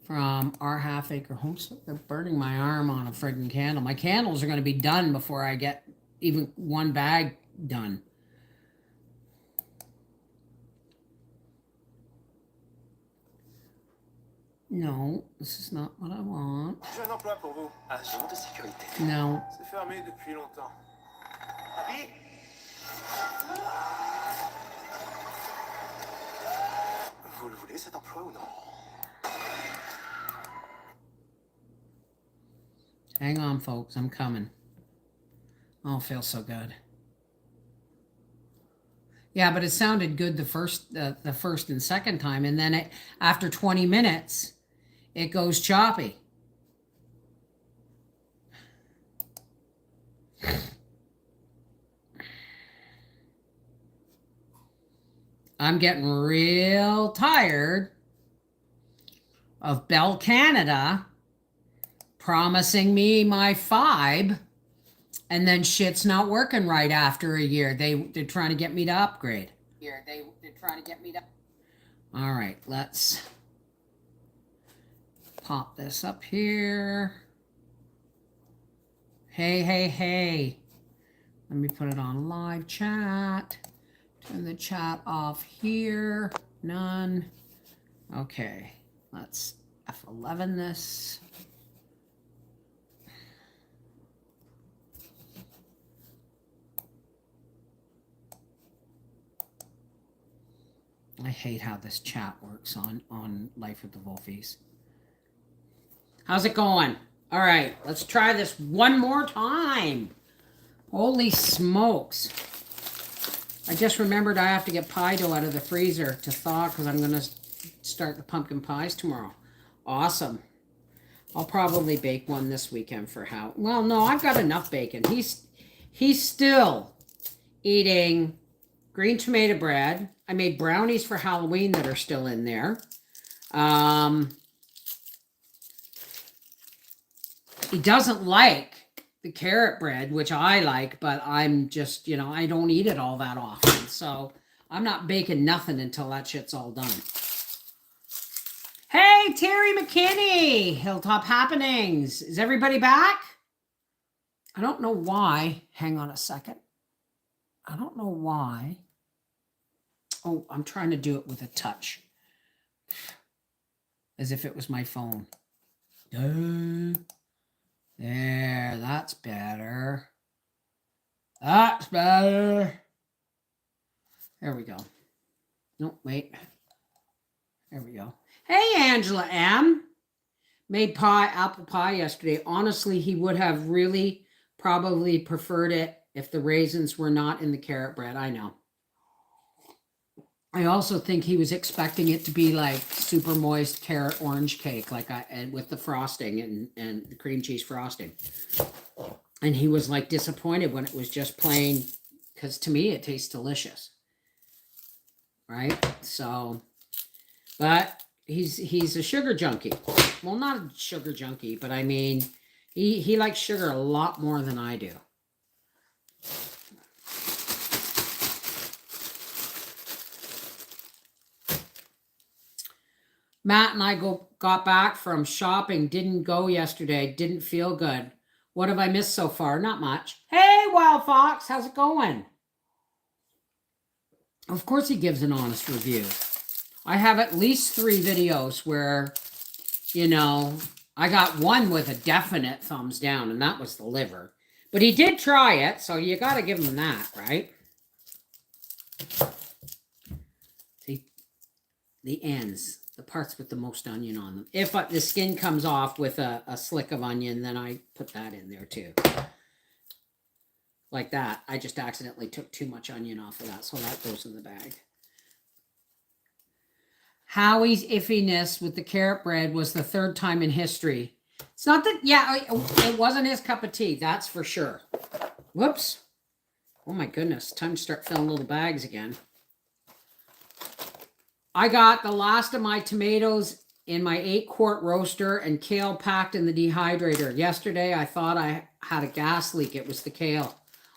from our half acre homestead. They're burning my arm on a friggin' candle. My candles are going to be done before I get even one bag done. No, this is not what I want. J'ai un emploi pour vous. Agent de sécurité. No. C'est fermé depuis longtemps. Oui. Vous le voulez cet emploi ou non? Hang on, folks. I'm coming. Oh, it feels so good. Yeah, but it sounded good the first and second time, and then after 20 minutes, it goes choppy. I'm getting real tired of Bell Canada promising me my FIBE, and then shit's not working right after a year. They're trying to get me to upgrade. They're trying to get me to. All right, let's pop this up here. Hey. Let me put it on live chat. Turn the chat off here. None. Okay, let's F11 this. I hate how this chat works on Life with the Volfies. How's it going? All right, let's try this one more time. Holy smokes. I just remembered I have to get pie dough out of the freezer to thaw because I'm going to start the pumpkin pies tomorrow. Awesome. I'll probably bake one this weekend for Hal. Well, no, I've got enough bacon. He's still eating green tomato bread. I made brownies for Halloween that are still in there. He doesn't like the carrot bread, which I like, but I'm just, I don't eat it all that often. So I'm not baking nothing until that shit's all done. Hey, Terry McKinney, Hilltop Happenings. Is everybody back? I don't know why. Hang on a second. I don't know why. Oh, I'm trying to do it with a touch. As if it was my phone. There, that's better. That's better. There we go. No, wait. There we go. Hey, Angela M. Made apple pie yesterday. Honestly, he would have really probably preferred it if the raisins were not in the carrot bread. I know. I also think he was expecting it to be like super moist carrot orange cake, and with the frosting and the cream cheese frosting. And he was like disappointed when it was just plain, because to me it tastes delicious. Right? So, but he's a sugar junkie. Well, not a sugar junkie, but I mean, he likes sugar a lot more than I do. Matt and I got back from shopping. Didn't go yesterday. Didn't feel good. What have I missed so far? Not much. Hey, Wild Fox. How's it going? Of course he gives an honest review. I have at least 3 videos where, I got one with a definite thumbs down, and that was the liver. But he did try it, so you got to give him that, right? See, the ends. The parts with the most onion on them. If the skin comes off with a slick of onion, then I put that in there too. Like that. I just accidentally took too much onion off of that, so that goes in the bag. Howie's iffiness with the carrot bread was the 3rd time in history. It's not that, it wasn't his cup of tea, that's for sure. Whoops. Oh my goodness, time to start filling little bags again. I got the last of my tomatoes in my 8-quart roaster and kale packed in the dehydrator. Yesterday, I thought I had a gas leak. It was the kale.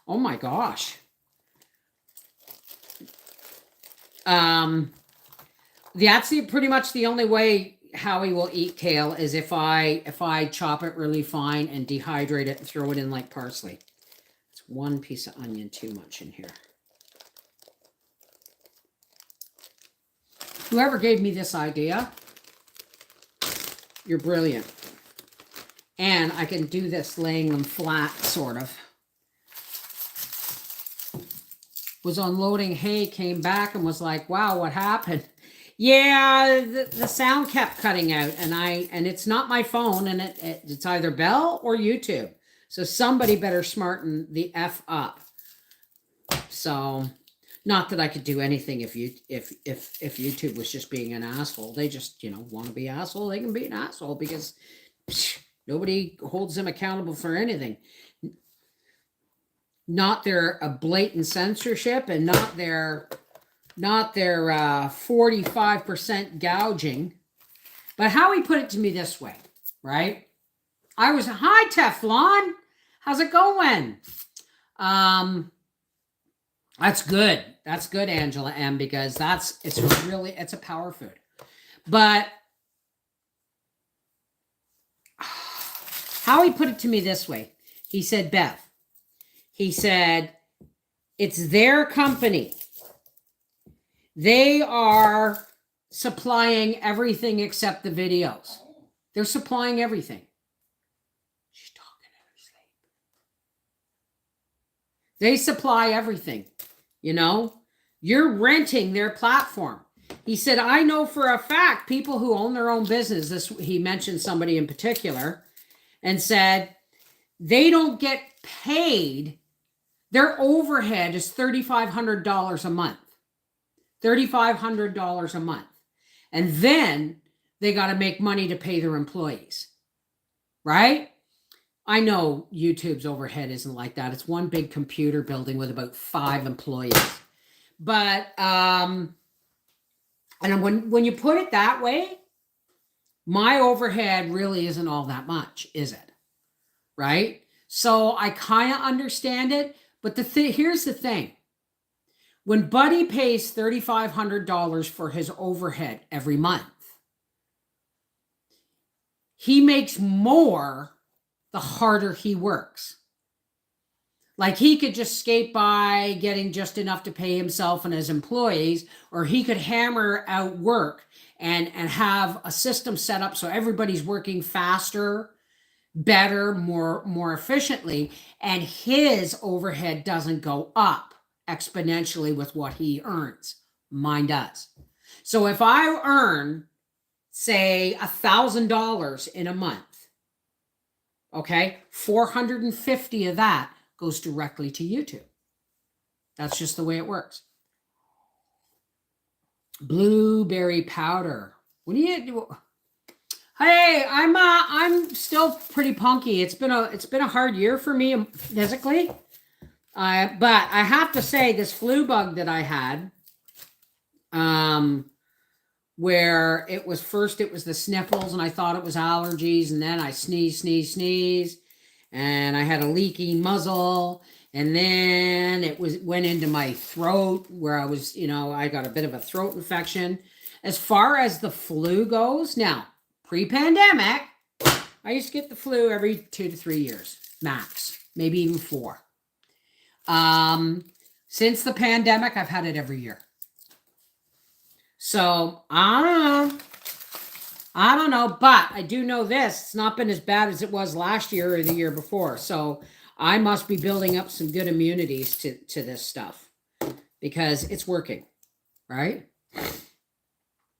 Oh my gosh. That's pretty much the only way Howie will eat kale is if I chop it really fine and dehydrate it and throw it in like parsley. It's one piece of onion too much in here. Whoever gave me this idea, you're brilliant. And I can do this laying them flat, sort of. Was unloading hay, came back and was like, wow, what happened? Yeah, the sound kept cutting out, and it's not my phone, and it's either Bell or YouTube. So somebody better smarten the F up. So, not that I could do anything if YouTube was just being an asshole. They just, want to be asshole. They can be an asshole because nobody holds them accountable for anything. Not their blatant censorship and not their 45% gouging. But Howie put it to me this way, right? I was, hi Teflon, how's it going? That's good. That's good, Angela M, because it's a power food. But Howie put it to me this way. He said, Beth, he said, it's their company. They are supplying everything except the videos. They're supplying everything. She's talking in her sleep. They supply everything. You're renting their platform. He said, I know for a fact people who own their own business, he mentioned somebody in particular, and said they don't get paid. Their overhead is $3,500 a month. $3,500 a month. And then they got to make money to pay their employees. Right? I know YouTube's overhead isn't like that. It's one big computer building with about 5 employees. But, and when you put it that way, my overhead really isn't all that much, is it? Right? So I kind of understand it. But here's the thing. When Buddy pays $3,500 for his overhead every month, he makes more the harder he works. Like he could just skate by getting just enough to pay himself and his employees, or he could hammer out work and have a system set up so everybody's working faster, better, more efficiently, and his overhead doesn't go up exponentially with what he earns. Mine does. So if I earn, say, $1,000 in a month, okay, 450 of that goes directly to YouTube. That's just the way it works. Blueberry powder. What do you do? Hey, I'm still pretty punky. It's been a hard year for me physically. But I have to say, this flu bug that I had, where it was the sniffles and I thought it was allergies, and then I sneeze, and I had a leaky muzzle, and then it went into my throat where I was, I got a bit of a throat infection. As far as the flu goes, now, pre-pandemic, I used to get the flu every 2 to 3 years, max, maybe even 4. Since the pandemic, I've had it every year. So, I don't know, but I do know this. It's not been as bad as it was last year or the year before. So I must be building up some good immunities to this stuff because it's working, right?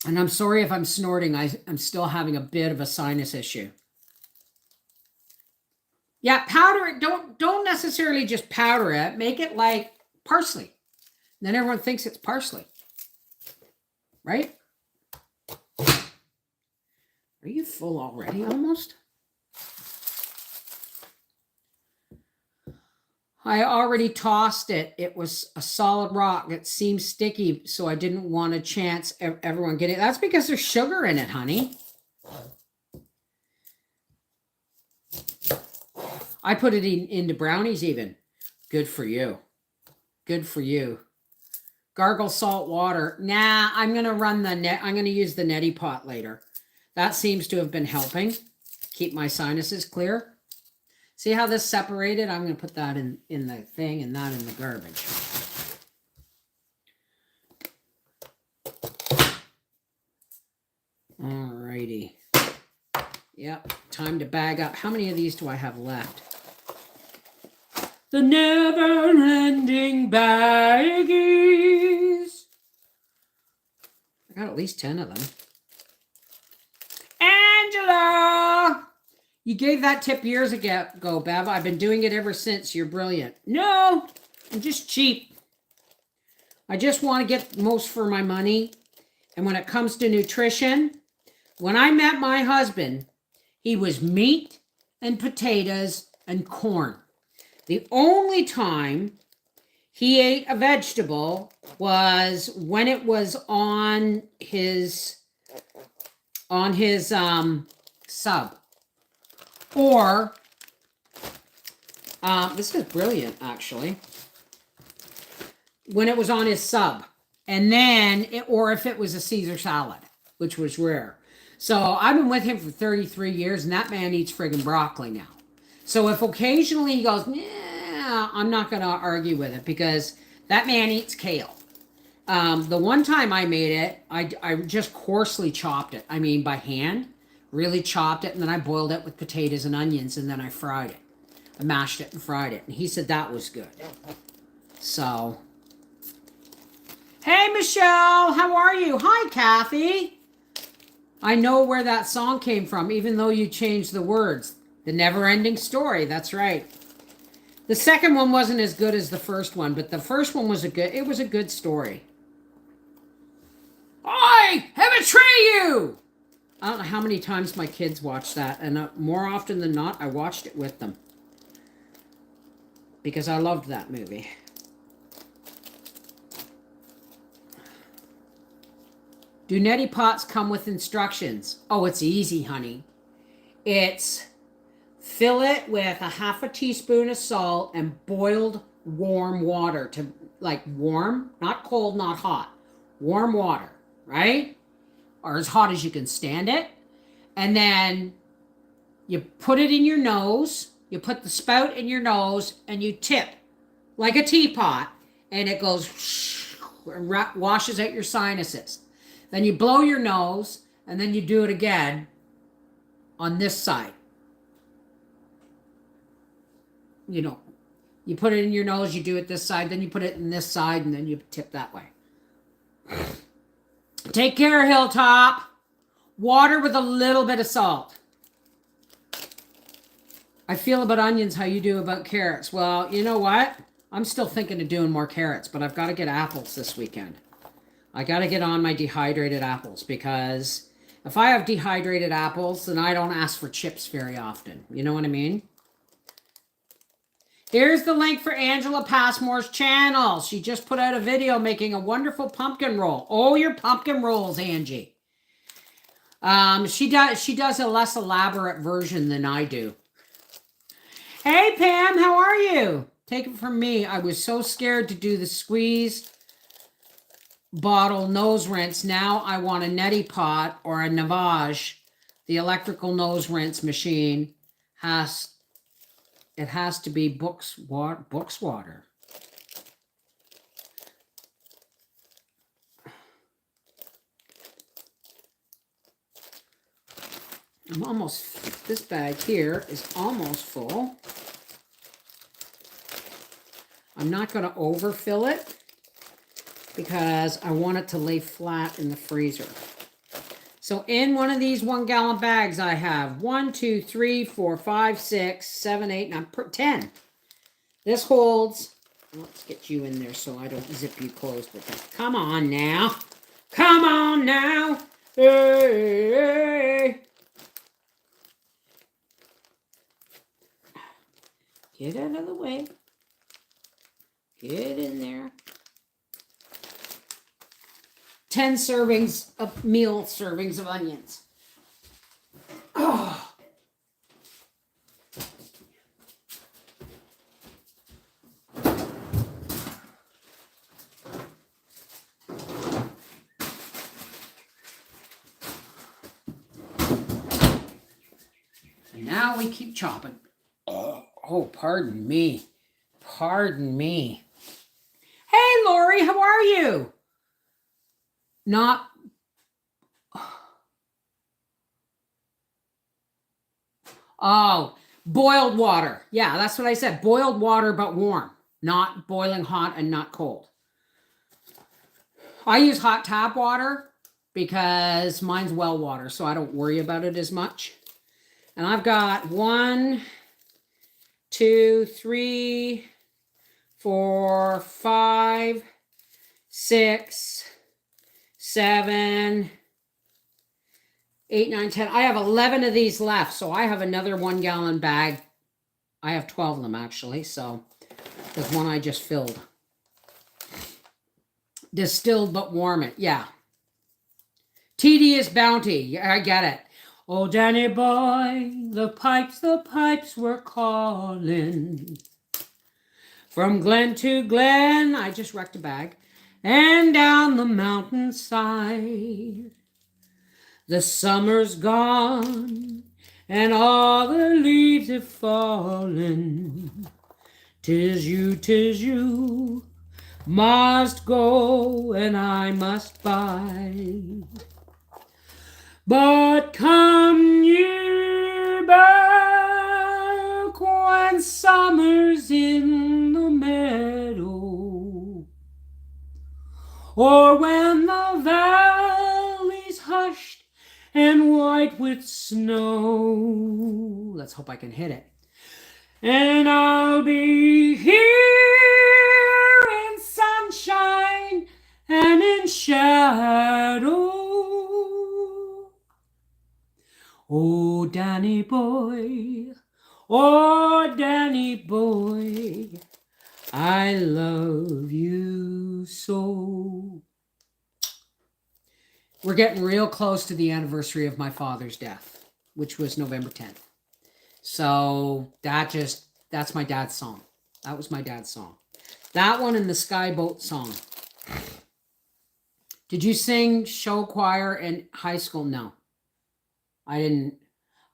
And I'm sorry if I'm snorting. I'm still having a bit of a sinus issue. Yeah, powder it. Don't necessarily just powder it. Make it like parsley. Then everyone thinks it's parsley. Right? Are you full already almost? I already tossed it. It was a solid rock. It seemed sticky, so I didn't want a chance everyone getting it. That's because there's sugar in it, honey. I put it into brownies even. Good for you. Good for you. Gargle salt water. Nah, I'm going to run I'm going to use the neti pot later. That seems to have been helping keep my sinuses clear. See how this separated? I'm going to put that in the thing and that in the garbage. Alrighty. Yep, time to bag up. How many of these do I have left? The never-ending baggies. I got at least 10 of them. Angela! You gave that tip years ago, Bev. I've been doing it ever since. You're brilliant. No, I'm just cheap. I just want to get most for my money. And when it comes to nutrition, when I met my husband, he was meat and potatoes and corn. The only time he ate a vegetable was when it was on his sub. Or, this is brilliant, actually. When it was on his sub. And then, or if it was a Caesar salad, which was rare. So I've been with him for 33 years, and that man eats friggin' broccoli now. So if occasionally he goes, yeah, I'm not going to argue with it, because that man eats kale. The one time I made it, I just coarsely chopped it. I mean, by hand. Really chopped it, and then I boiled it with potatoes and onions, and then I fried it. I mashed it and fried it, and he said that was good. So, hey, Michelle, how are you? Hi, Kathy. I know where that song came from, even though you changed the words. The Never-Ending Story, that's right. The second one wasn't as good as the first one, but the first one was it was a good story. I have betrayed you! I don't know how many times my kids watch that, and more often than not, I watched it with them. Because I loved that movie. Do neti pots come with instructions? Oh, it's easy, honey. It's fill it with a half a teaspoon of salt and boiled warm water to, like, warm, not cold, not hot. Warm water, right? Or as hot as you can stand it. And then you put it in your nose. You put the spout in your nose and you tip like a teapot, and it goes and washes out your sinuses. Then you blow your nose, and then you do it again on this side. You know, you put it in your nose, you do it this side, then you put it in this side, and then you tip that way. Take care, Hilltop. Water with a little bit of salt. I feel about onions how you do about carrots. Well, you know what? I'm still thinking of doing more carrots, but I've got to get apples this weekend. I got to get on my dehydrated apples, because if I have dehydrated apples, then I don't ask for chips very often. You know what I mean? Here's the link for Angela Passmore's channel. She just put out a video making a wonderful pumpkin roll. Oh, your pumpkin rolls, Angie. She does a less elaborate version than I do. Hey, Pam, how are you? Take it from me. I was so scared to do the squeeze bottle nose rinse. Now I want a neti pot or a Navage. The electrical nose rinse machine has to be Books water. This bag here is almost full. I'm not going to overfill it because I want it to lay flat in the freezer. So in one of these 1 gallon bags, I have 1, 2, 3, 4, 5, 6, 7, 8, 9, 10. This holds, let's get you in there so I don't zip you closed with it. Come on now. Come on now. Hey. Get out of the way. Get in there. 10 servings of meal servings of onions. Oh. And now we keep chopping. Oh, pardon me. Pardon me. Hey, Lori, how are you? Not... Oh, boiled water. Yeah, that's what I said. Boiled water, but warm. Not boiling hot and not cold. I use hot tap water because mine's well water, so I don't worry about it as much. And I've got 1, 2, 3, 4, 5, 6, 7, 8, 9, 10. I have 11 of these left, so I have another 1 gallon bag. I have 12 of them actually, so there's one I just filled. Distilled but warm it, yeah. Tedious bounty, yeah, I get it. Oh, Danny boy, the pipes were calling. From glen to glen, I just wrecked a bag, and down the mountainside. The summer's gone, and all the leaves have fallen. 'Tis you, must go, and I must bide. But come ye back when summer's in the meadow, or when the valley's hushed and white with snow. Let's hope I can hit it. And I'll be here in sunshine and in shadow. Oh, Danny boy, I love you so. We're getting real close to the anniversary of my father's death, which was November 10th. So that's my dad's song. That was my dad's song. That one and the Skyboat song. Did you sing show choir in high school? No. I didn't.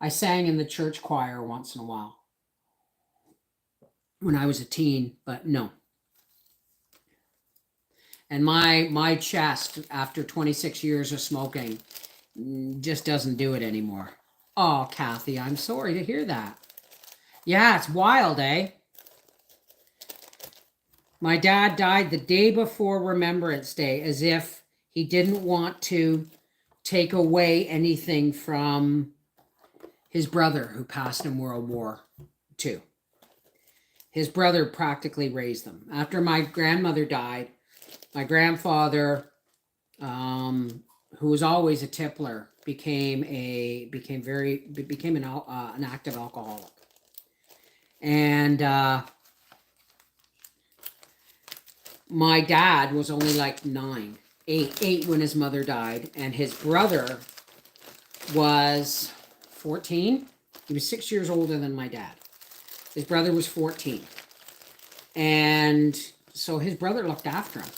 I sang in the church choir once in a while when I was a teen, but no. And my chest, after 26 years of smoking, just doesn't do it anymore. Oh, Kathy, I'm sorry to hear that. Yeah, it's wild, eh? My dad died the day before Remembrance Day, as if he didn't want to take away anything from his brother who passed in World War II. His brother practically raised them. After my grandmother died, my grandfather, who was always a tippler, became an active alcoholic. And my dad was only like 8 when his mother died, and his brother was 14. He was 6 years older than my dad. His brother was 14. And so his brother looked after him.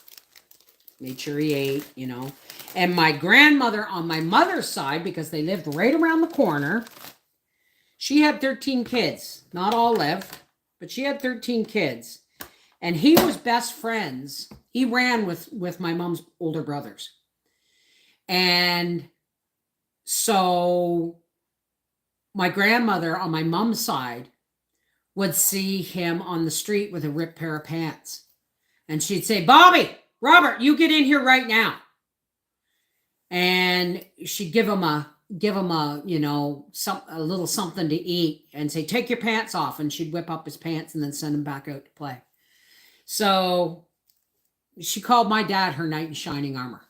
Made sure he ate, you know. And my grandmother on my mother's side, because they lived right around the corner, she had 13 kids. Not all lived, but she had 13 kids. And he was best friends. He ran with my mom's older brothers. And so my grandmother on my mom's side would see him on the street with a ripped pair of pants. And she'd say, Bobby, Robert, you get in here right now. And she'd give him a you know, a little something to eat and say, take your pants off. And she'd whip up his pants and then send him back out to play. So she called my dad her knight in shining armor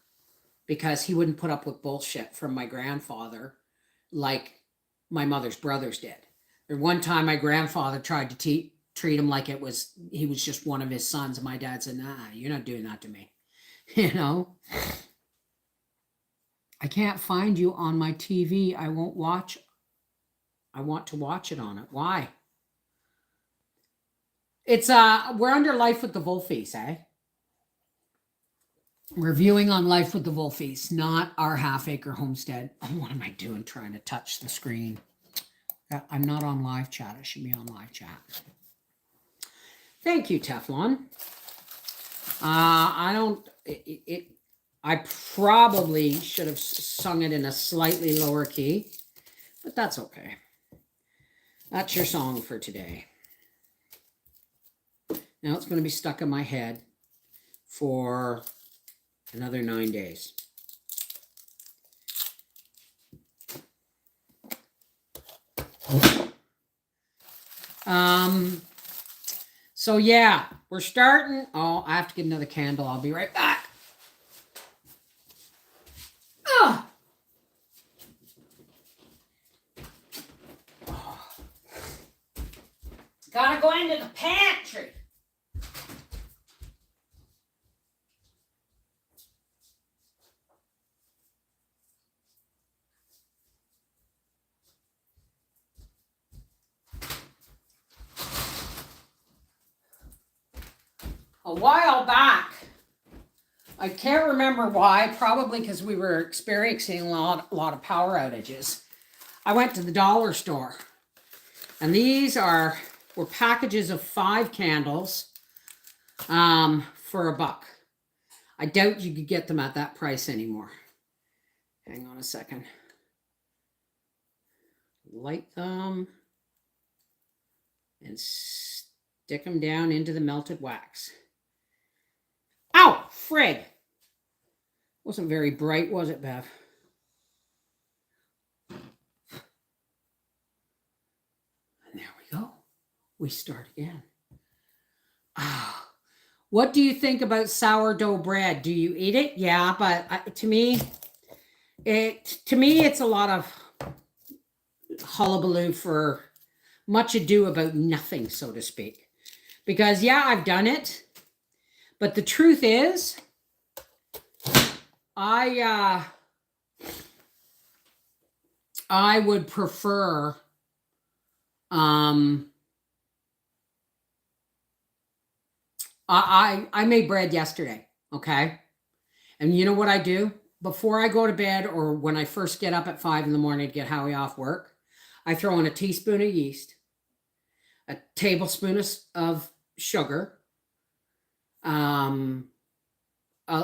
because he wouldn't put up with bullshit from my grandfather like my mother's brothers did. There one time my grandfather tried to treat him like he was just one of his sons. And my dad said, nah, you're not doing that to me. You know? I can't find you on my TV. I won't watch. I want to watch it on it. Why? It's we're under Life with the Volfies, eh? Reviewing on Life with the Volfies, not our half-acre homestead. Oh, what am I doing trying to touch the screen? I'm not on live chat. I should be on live chat. Thank you, Teflon. I probably should have sung it in a slightly lower key, but that's okay. That's your song for today. Now it's going to be stuck in my head for another 9 days. So yeah, we're starting. Oh, I have to get another candle. I'll be right back. Oh. Gotta go into the pantry. A while back, I can't remember why, probably because we were experiencing a lot of power outages. I went to the dollar store, and these were packages of 5 candles for $1. I doubt you could get them at that price anymore. Hang on a second. Light them and stick them down into the melted wax. Ow, frig. Wasn't very bright, was it, Bev? And there we go. We start again. Ah, what do you think about sourdough bread? Do you eat it? Yeah, but to me, it's a lot of hullabaloo for much ado about nothing, so to speak. Because yeah, I've done it, but the truth is, I would prefer I made bread yesterday, okay? And you know what I do? Before I go to bed or when I first get up at 5 in the morning to get Howie off work, I throw in a teaspoon of yeast, a tablespoon of sugar, a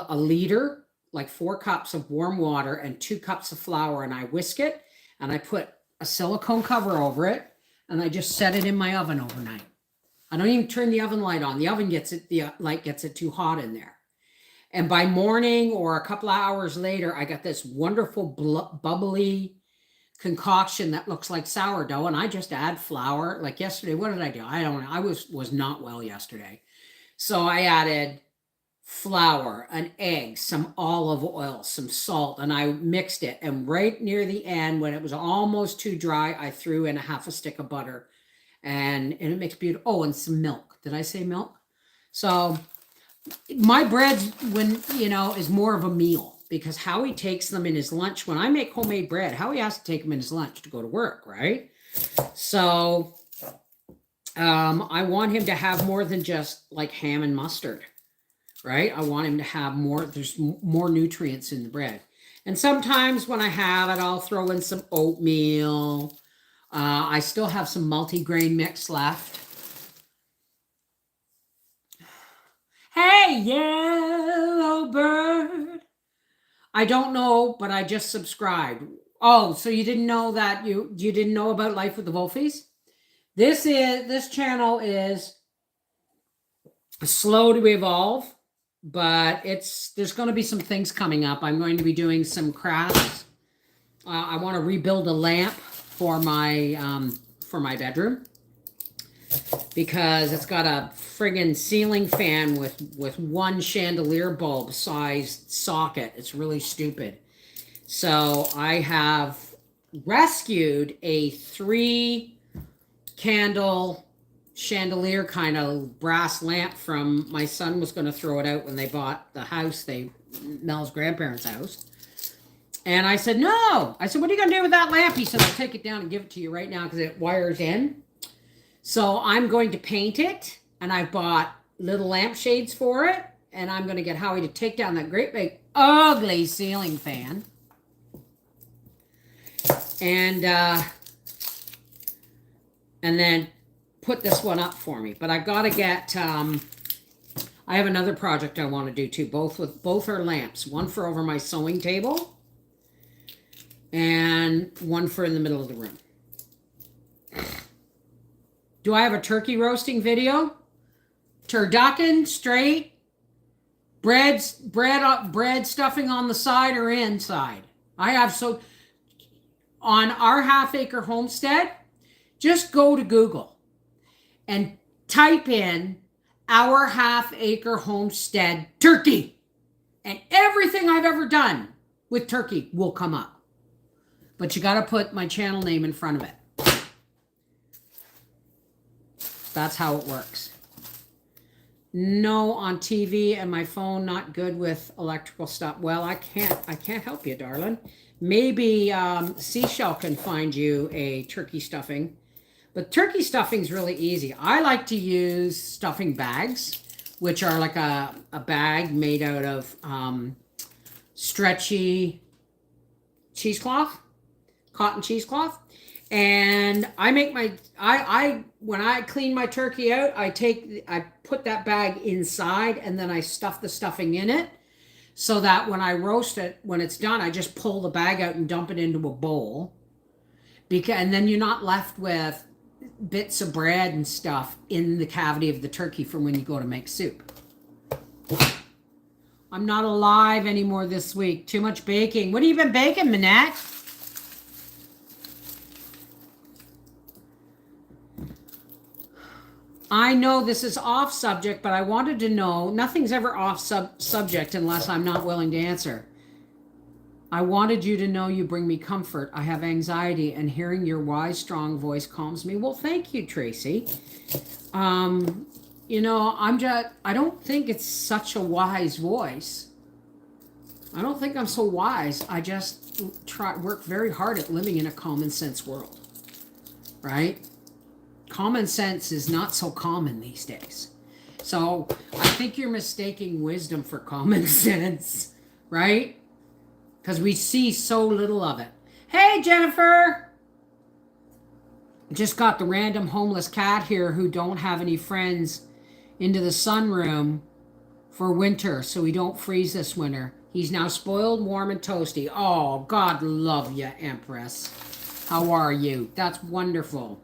liter, like 4 cups of warm water and 2 cups of flour, and I whisk it, and I put a silicone cover over it, and I just set it in my oven overnight. I don't even turn the oven light on. The light gets it too hot in there. And by morning or a couple of hours later, I got this wonderful bubbly concoction that looks like sourdough, and I just add flour. Like yesterday, what did I do? I don't know. I was not well yesterday. So I added flour, an egg, some olive oil, some salt, and I mixed it. And right near the end, when it was almost too dry, I threw in a half a stick of butter. And it makes beautiful. Oh, and some milk. Did I say milk? So my bread, is more of a meal because Howie takes them in his lunch. When I make homemade bread, Howie has to take them in his lunch to go to work, right? So I want him to have more than just like ham and mustard, right? I want him to have more. There's more nutrients in the bread. And sometimes when I have it, I'll throw in some oatmeal. I still have some multi-grain mix left. Hey, yellow bird. I don't know, but I just subscribed. Oh, so you didn't know that you didn't know about Life with the Volfies? This channel is slow to evolve, but there's going to be some things coming up. I'm going to be doing some crafts. I want to rebuild a lamp for my bedroom because it's got a friggin' ceiling fan with one chandelier bulb sized socket. It's really stupid. So I have rescued a 3 candle chandelier kind of brass lamp from my son was going to throw it out when they bought the house, Mel's grandparents' house. And I said, no. I said, what are you going to do with that lamp? He said, I'll take it down and give it to you right now because it wires in. So I'm going to paint it. And I bought little lampshades for it. And I'm going to get Howie to take down that great big ugly ceiling fan. And and then put this one up for me. But I got to get, I have another project I want to do too. Both are lamps. One for over my sewing table and one for in the middle of the room. Do I have a turkey roasting video? Turducken, straight, bread stuffing on the side or inside. I have on our half-acre homestead, just go to Google and type in our half-acre homestead turkey, and everything I've ever done with turkey will come up. But you got to put my channel name in front of it. That's how it works. No, on TV and my phone, not good with electrical stuff. Well, I can't help you, darling. Maybe Seashell can find you a turkey stuffing. But turkey stuffing is really easy. I like to use stuffing bags, which are like a bag made out of stretchy cheesecloth, cotton cheesecloth. And I make when I clean my turkey out, I put that bag inside and then I stuff the stuffing in it so that when I roast it, when it's done, I just pull the bag out and dump it into a bowl. And then you're not left with bits of bread and stuff in the cavity of the turkey for when you go to make soup. I'm not alive anymore this week. Too much baking. What have you been baking, Minette? I know this is off subject, but I wanted to know, nothing's ever off subject unless I'm not willing to answer. I wanted you to know you bring me comfort. I have anxiety, and hearing your wise, strong voice calms me. Well, thank you, Tracy. You know, I don't think it's such a wise voice. I don't think I'm so wise. I just work very hard at living in a common sense world, right? Common sense is not so common these days. So I think you're mistaking wisdom for common sense, right? Because we see so little of it. Hey, Jennifer! Just got the random homeless cat here who don't have any friends into the sunroom for winter so we don't freeze this winter. He's now spoiled, warm, and toasty. Oh, God love you, Empress. How are you? That's wonderful.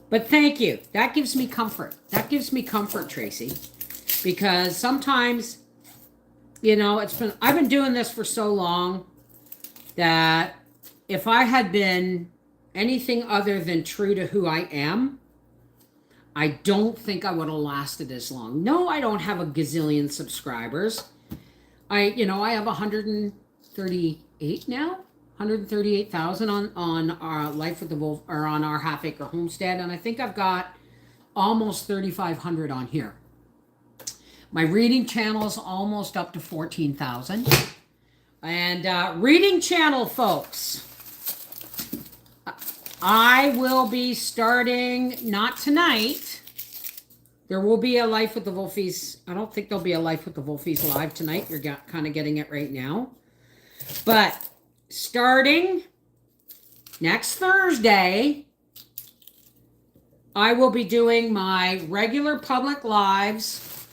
But thank you. That gives me comfort. That gives me comfort, Tracy. Because sometimes, you know, I've been doing this for so long that if I had been anything other than true to who I am, I don't think I would have lasted as long. No, I don't have a gazillion subscribers. I have 138 now. 138,000 on our Life with the Wolf, or on our half-acre homestead, and I think I've got almost 3,500 on here. My reading channel is almost up to 14,000. And reading channel, folks, I will be starting, not tonight. There will be a Life with the Volfies. I don't think there'll be a Life with the Volfies live tonight. You're kind of getting it right now. But starting next Thursday, I will be doing my regular public lives.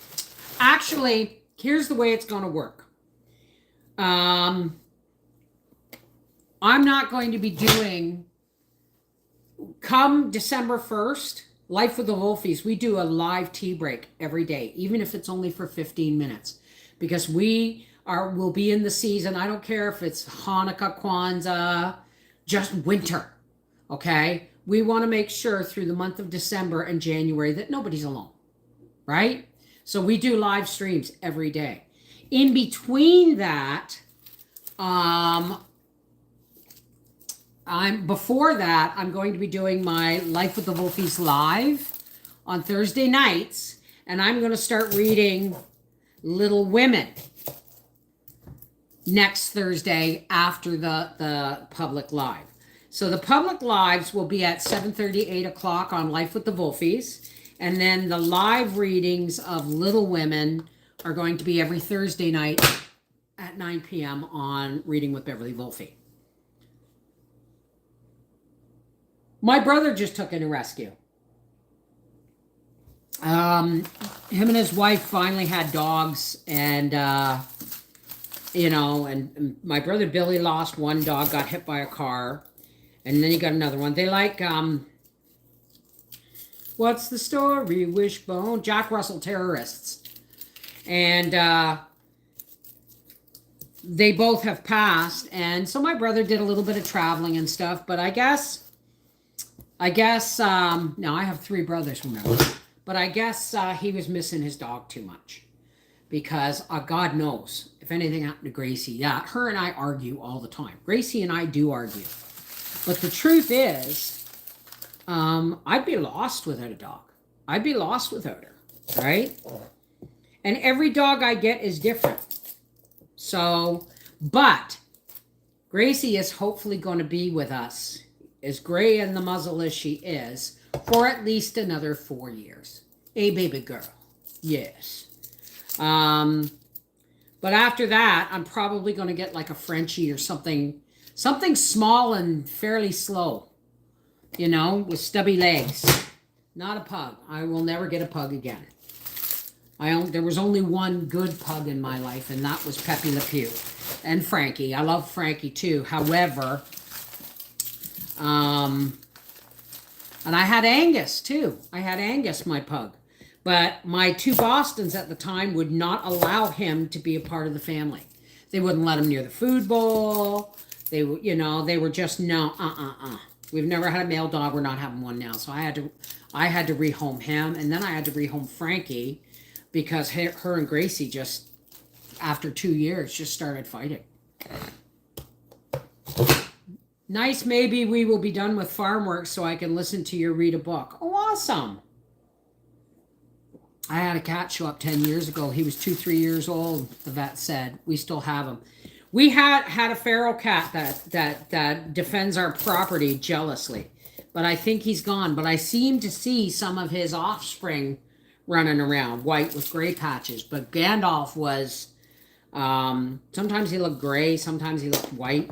Actually, here's the way it's going to work. I'm not going to be doing, come December 1st, Life with the Volfies, we do a live tea break every day, even if it's only for 15 minutes, because we'll be in the season. I don't care if it's Hanukkah, Kwanzaa, just winter, okay? We want to make sure through the month of December and January that nobody's alone, right? So we do live streams every day. In between that, before that, I'm going to be doing my Life with the Volfies live on Thursday nights, and I'm going to start reading Little Women next Thursday after the public live. So the public lives will be at 7:30, 8 o'clock on Life with the Volfies. And then the live readings of Little Women are going to be every Thursday night at 9 p.m. on Reading with Beverly Volfie. My brother just took in a rescue. Him and his wife finally had dogs, and and my brother Billy lost one dog, got hit by a car, and then he got another one. They like what's the story? Wishbone, Jack Russell terrorists, and they both have passed, and so my brother did a little bit of traveling and stuff. But I guess now I have 3 brothers, remember. But I guess he was missing his dog too much. Because God knows, if anything happened to Gracie, yeah, her and I argue all the time. Gracie and I do argue. But the truth is, I'd be lost without a dog. I'd be lost without her, right? And every dog I get is different. So, but Gracie is hopefully going to be with us, as gray in the muzzle as she is, for at least another 4 years. A baby girl. Yes. But after that, I'm probably going to get like a Frenchie or something small and fairly slow, with stubby legs. Not a pug. I will never get a pug again. There was only one good pug in my life, and that was Pepe Le Pew. And Frankie. I love Frankie too. However, and I had Angus too. I had Angus, my pug. But my 2 Bostons at the time would not allow him to be a part of the family. They wouldn't let him near the food bowl. They were just, no, We've never had a male dog. We're not having one now. So I had to rehome him. And then I had to rehome Frankie because her and Gracie just, after 2 years, just started fighting. Nice, maybe we will be done with farm work so I can listen to you read a book. Oh, awesome. I had a cat show up 10 years ago. He was 2-3 years old, the vet said. We still have him. We had a feral cat that defends our property jealously. But I think he's gone. But I seem to see some of his offspring running around, white with gray patches. But Gandalf was, sometimes he looked gray, sometimes he looked white.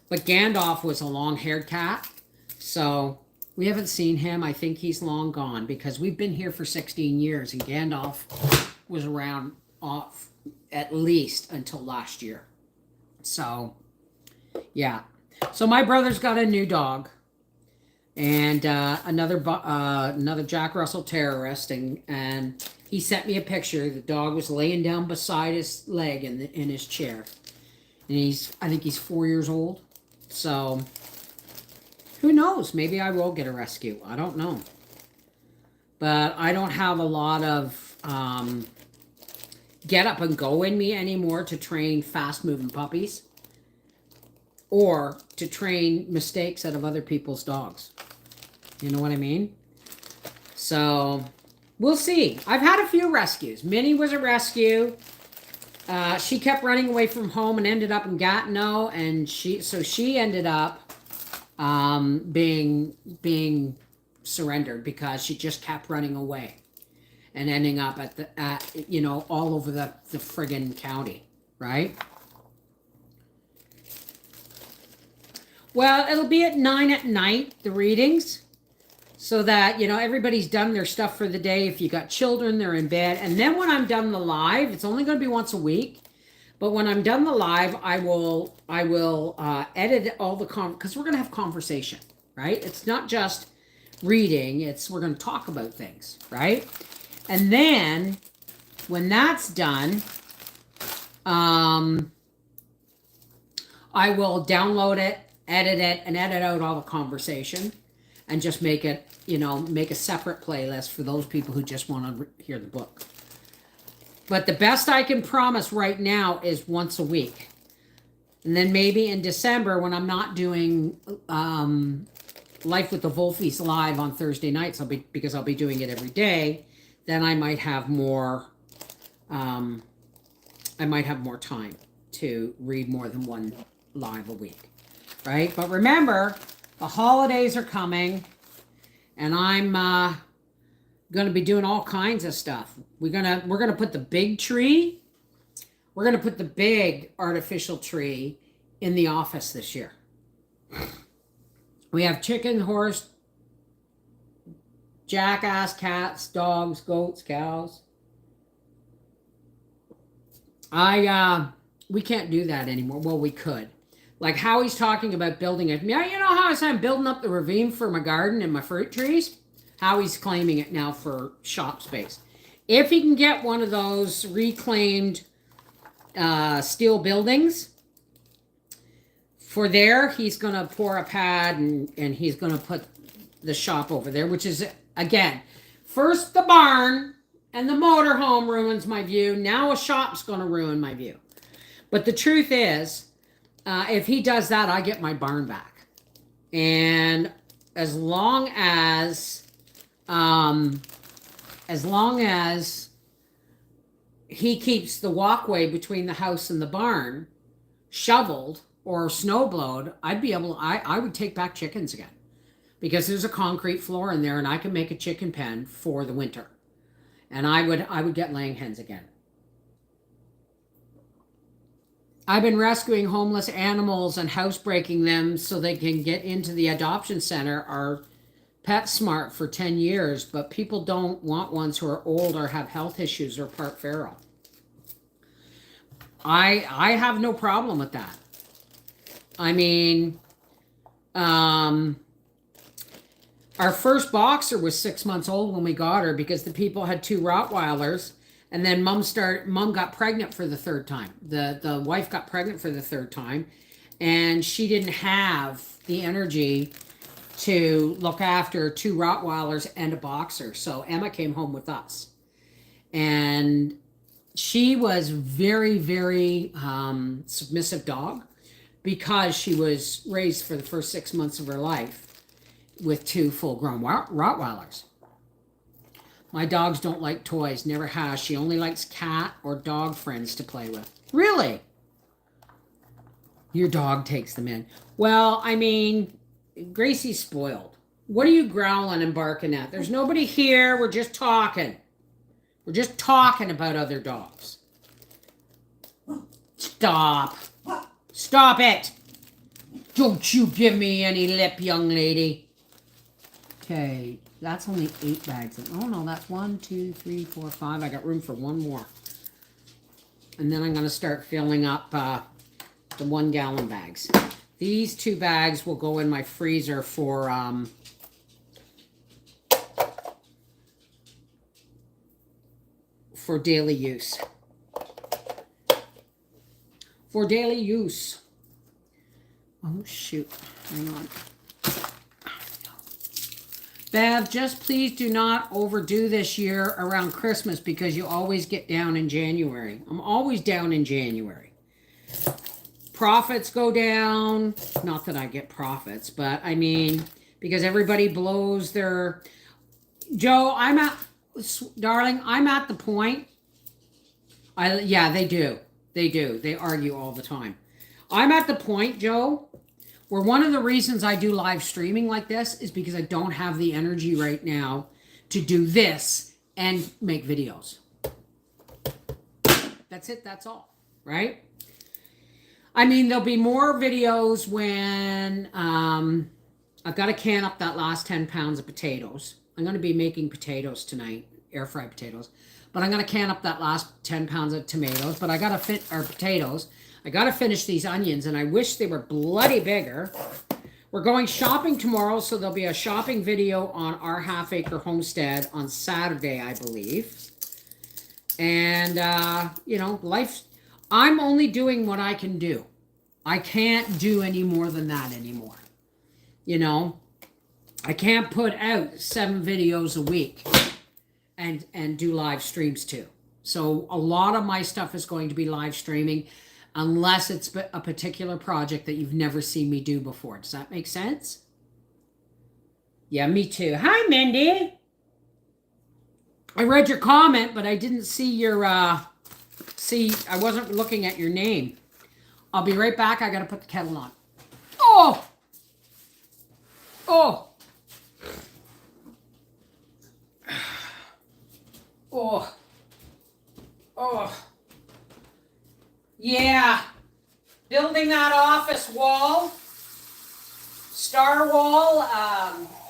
But Gandalf was a long-haired cat. So we haven't seen him. I think he's long gone because we've been here for 16 years and Gandalf was around off at least until last year. So, yeah. So my brother's got a new dog and another Jack Russell terrorist, and he sent me a picture. The dog was laying down beside his leg in his chair. And I think he's 4 years old. So who knows? Maybe I will get a rescue. I don't know. But I don't have a lot of get up and go in me anymore to train fast-moving puppies or to train mistakes out of other people's dogs. You know what I mean? So we'll see. I've had a few rescues. Minnie was a rescue. She kept running away from home and ended up in Gatineau, and she ended up being surrendered because she just kept running away and ending up all over the friggin' county, right? Well, it'll be at 9 at night, the readings, so that, everybody's done their stuff for the day. If you got children, they're in bed. And then when I'm done the live, it's only going to be once a week. But when I'm done the live, I will edit all the because we're going to have conversation, right? It's not just reading. We're going to talk about things, right? And then when that's done, I will download it, edit it, and edit out all the conversation and just make it, make a separate playlist for those people who just want to hear the book. But the best I can promise right now is once a week. And then maybe in December when I'm not doing Life with the Volfies live on Thursday nights, because I'll be doing it every day, then I might have more time to read more than one live a week. Right? But remember, the holidays are coming and I'm going to be doing all kinds of stuff. We're going to put the big tree. We're going to put the big artificial tree in the office this year. We have chicken, horse, Jackass, cats, dogs, goats, cows. We can't do that anymore. Well, we could. Like Howie's talking about building it. Yeah, you know how I said I'm building up the ravine for my garden and my fruit trees? Howie's claiming it now for shop space. If he can get one of those reclaimed steel buildings for there, he's going to pour a pad and he's going to put the shop over there, which is, again, first the barn and the motorhome ruins my view. Now a shop's going to ruin my view. But the truth is, if he does that, I get my barn back. And as long as he keeps the walkway between the house and the barn shoveled or snow blowed, I would take back chickens again, because there's a concrete floor in there and I can make a chicken pen for the winter. And I would get laying hens again. I've been rescuing homeless animals and housebreaking them so they can get into the adoption center or PetSmart for 10 years, but people don't want ones who are old or have health issues or part feral. I have no problem with that. I mean, our first boxer was 6 months old when we got her because the people had 2 Rottweilers, and then mom got pregnant for the 3rd time. The wife got pregnant for the 3rd time, and she didn't have the energy to look after 2 Rottweilers and a boxer. So Emma came home with us, and she was very, very submissive dog because she was raised for the first 6 months of her life with 2 full-grown Rottweilers. My dogs don't like toys, never has. She only likes cat or dog friends to play with. Really? Your dog takes them in. Well, I mean, Gracie's spoiled. What are you growling and barking at? There's nobody here. We're just talking. We're just talking about other dogs. Stop. Stop it. Don't you give me any lip, young lady. Okay, that's only 8 bags. Oh no, that's 1, 2, 3, 4, 5. I got room for 1 more. And then I'm going to start filling up the 1-gallon bags. These 2 bags will go in my freezer for daily use. For daily use. Oh shoot, hang on. Bev, just please do not overdo this year around Christmas because you always get down in January. I'm always down in January. Profits go down. Not that I get profits, but I mean, because everybody blows their... Joe, darling, I'm at the point. Yeah, they do. They do. They argue all the time. I'm at the point, Joe, where one of the reasons I do live streaming like this is because I don't have the energy right now to do this and make videos. That's it. That's all. Right? I mean, there'll be more videos when I've got to can up that last 10 pounds of potatoes. I'm going to be making potatoes tonight, air fried potatoes. But I'm going to can up that last 10 pounds of tomatoes. But I got to potatoes. I got to finish these onions, and I wish they were bloody bigger. We're going shopping tomorrow, so there'll be a shopping video on our half-acre homestead on Saturday, I believe. And, you know, life... I'm only doing what I can do. I can't do any more than that anymore. You know? I can't put out 7 videos a week and do live streams too. So a lot of my stuff is going to be live streaming unless it's a particular project that you've never seen me do before. Does that make sense? Yeah, me too. Hi, Mindy. I read your comment, but I didn't see your, I wasn't looking at your name. I'll be right back. I got to put the kettle on. Oh! Oh! Oh. Oh. Yeah. Building that office wall, star wall,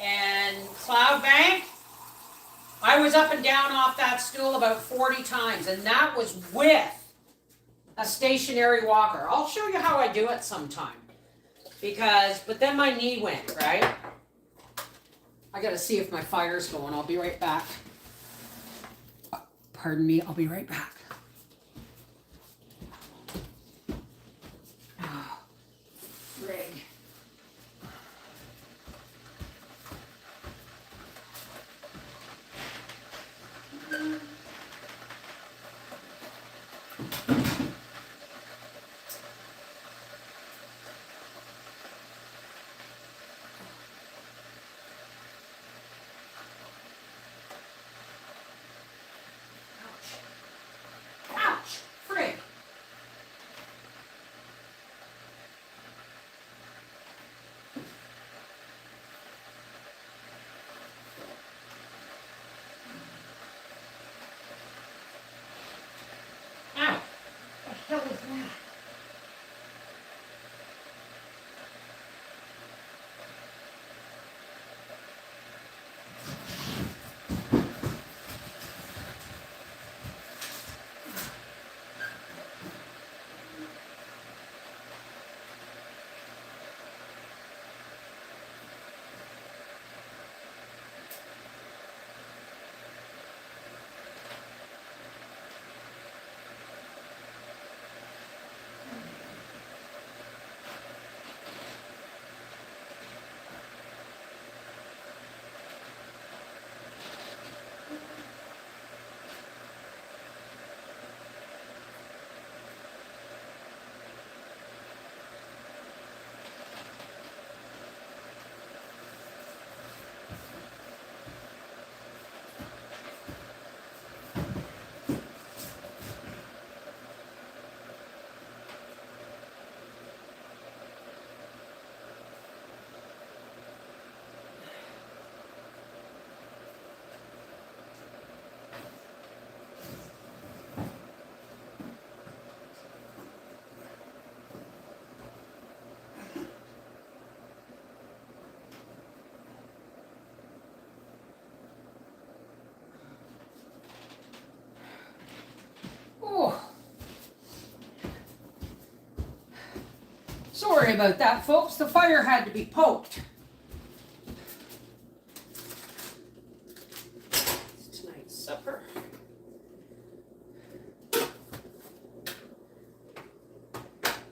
and cloud bank. I was up and down off that stool about 40 times, and that was with a stationary walker. I'll show you how I do it sometime. But then my knee went, right? I gotta see if my fire's going. I'll be right back. Pardon me, I'll be right back. Oh, frig. Ouch! Frig! Ow! What the hell is that? Oh. Sorry about that, folks. The fire had to be poked. It's tonight's supper.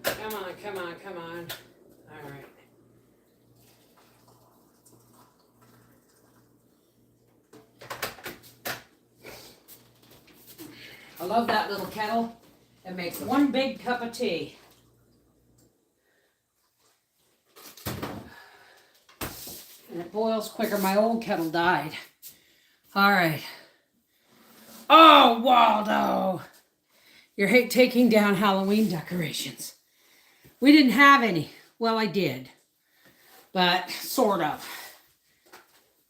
Come on, come on, come on. All right. I love that little kettle. It makes one big cup of tea. And it boils quicker. My old kettle died. All right. Oh, Waldo. You're taking down Halloween decorations. We didn't have any. Well, I did. But sort of.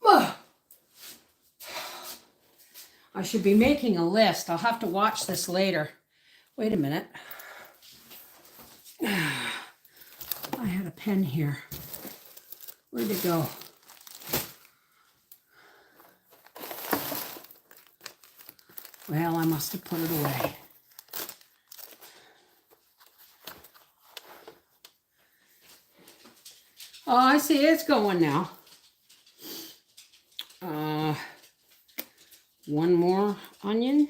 Ugh. I should be making a list. I'll have to watch this later. Wait a minute. I had a pen here. Where'd it go? Well, I must have put it away. Oh, I see it's going now. One more onion.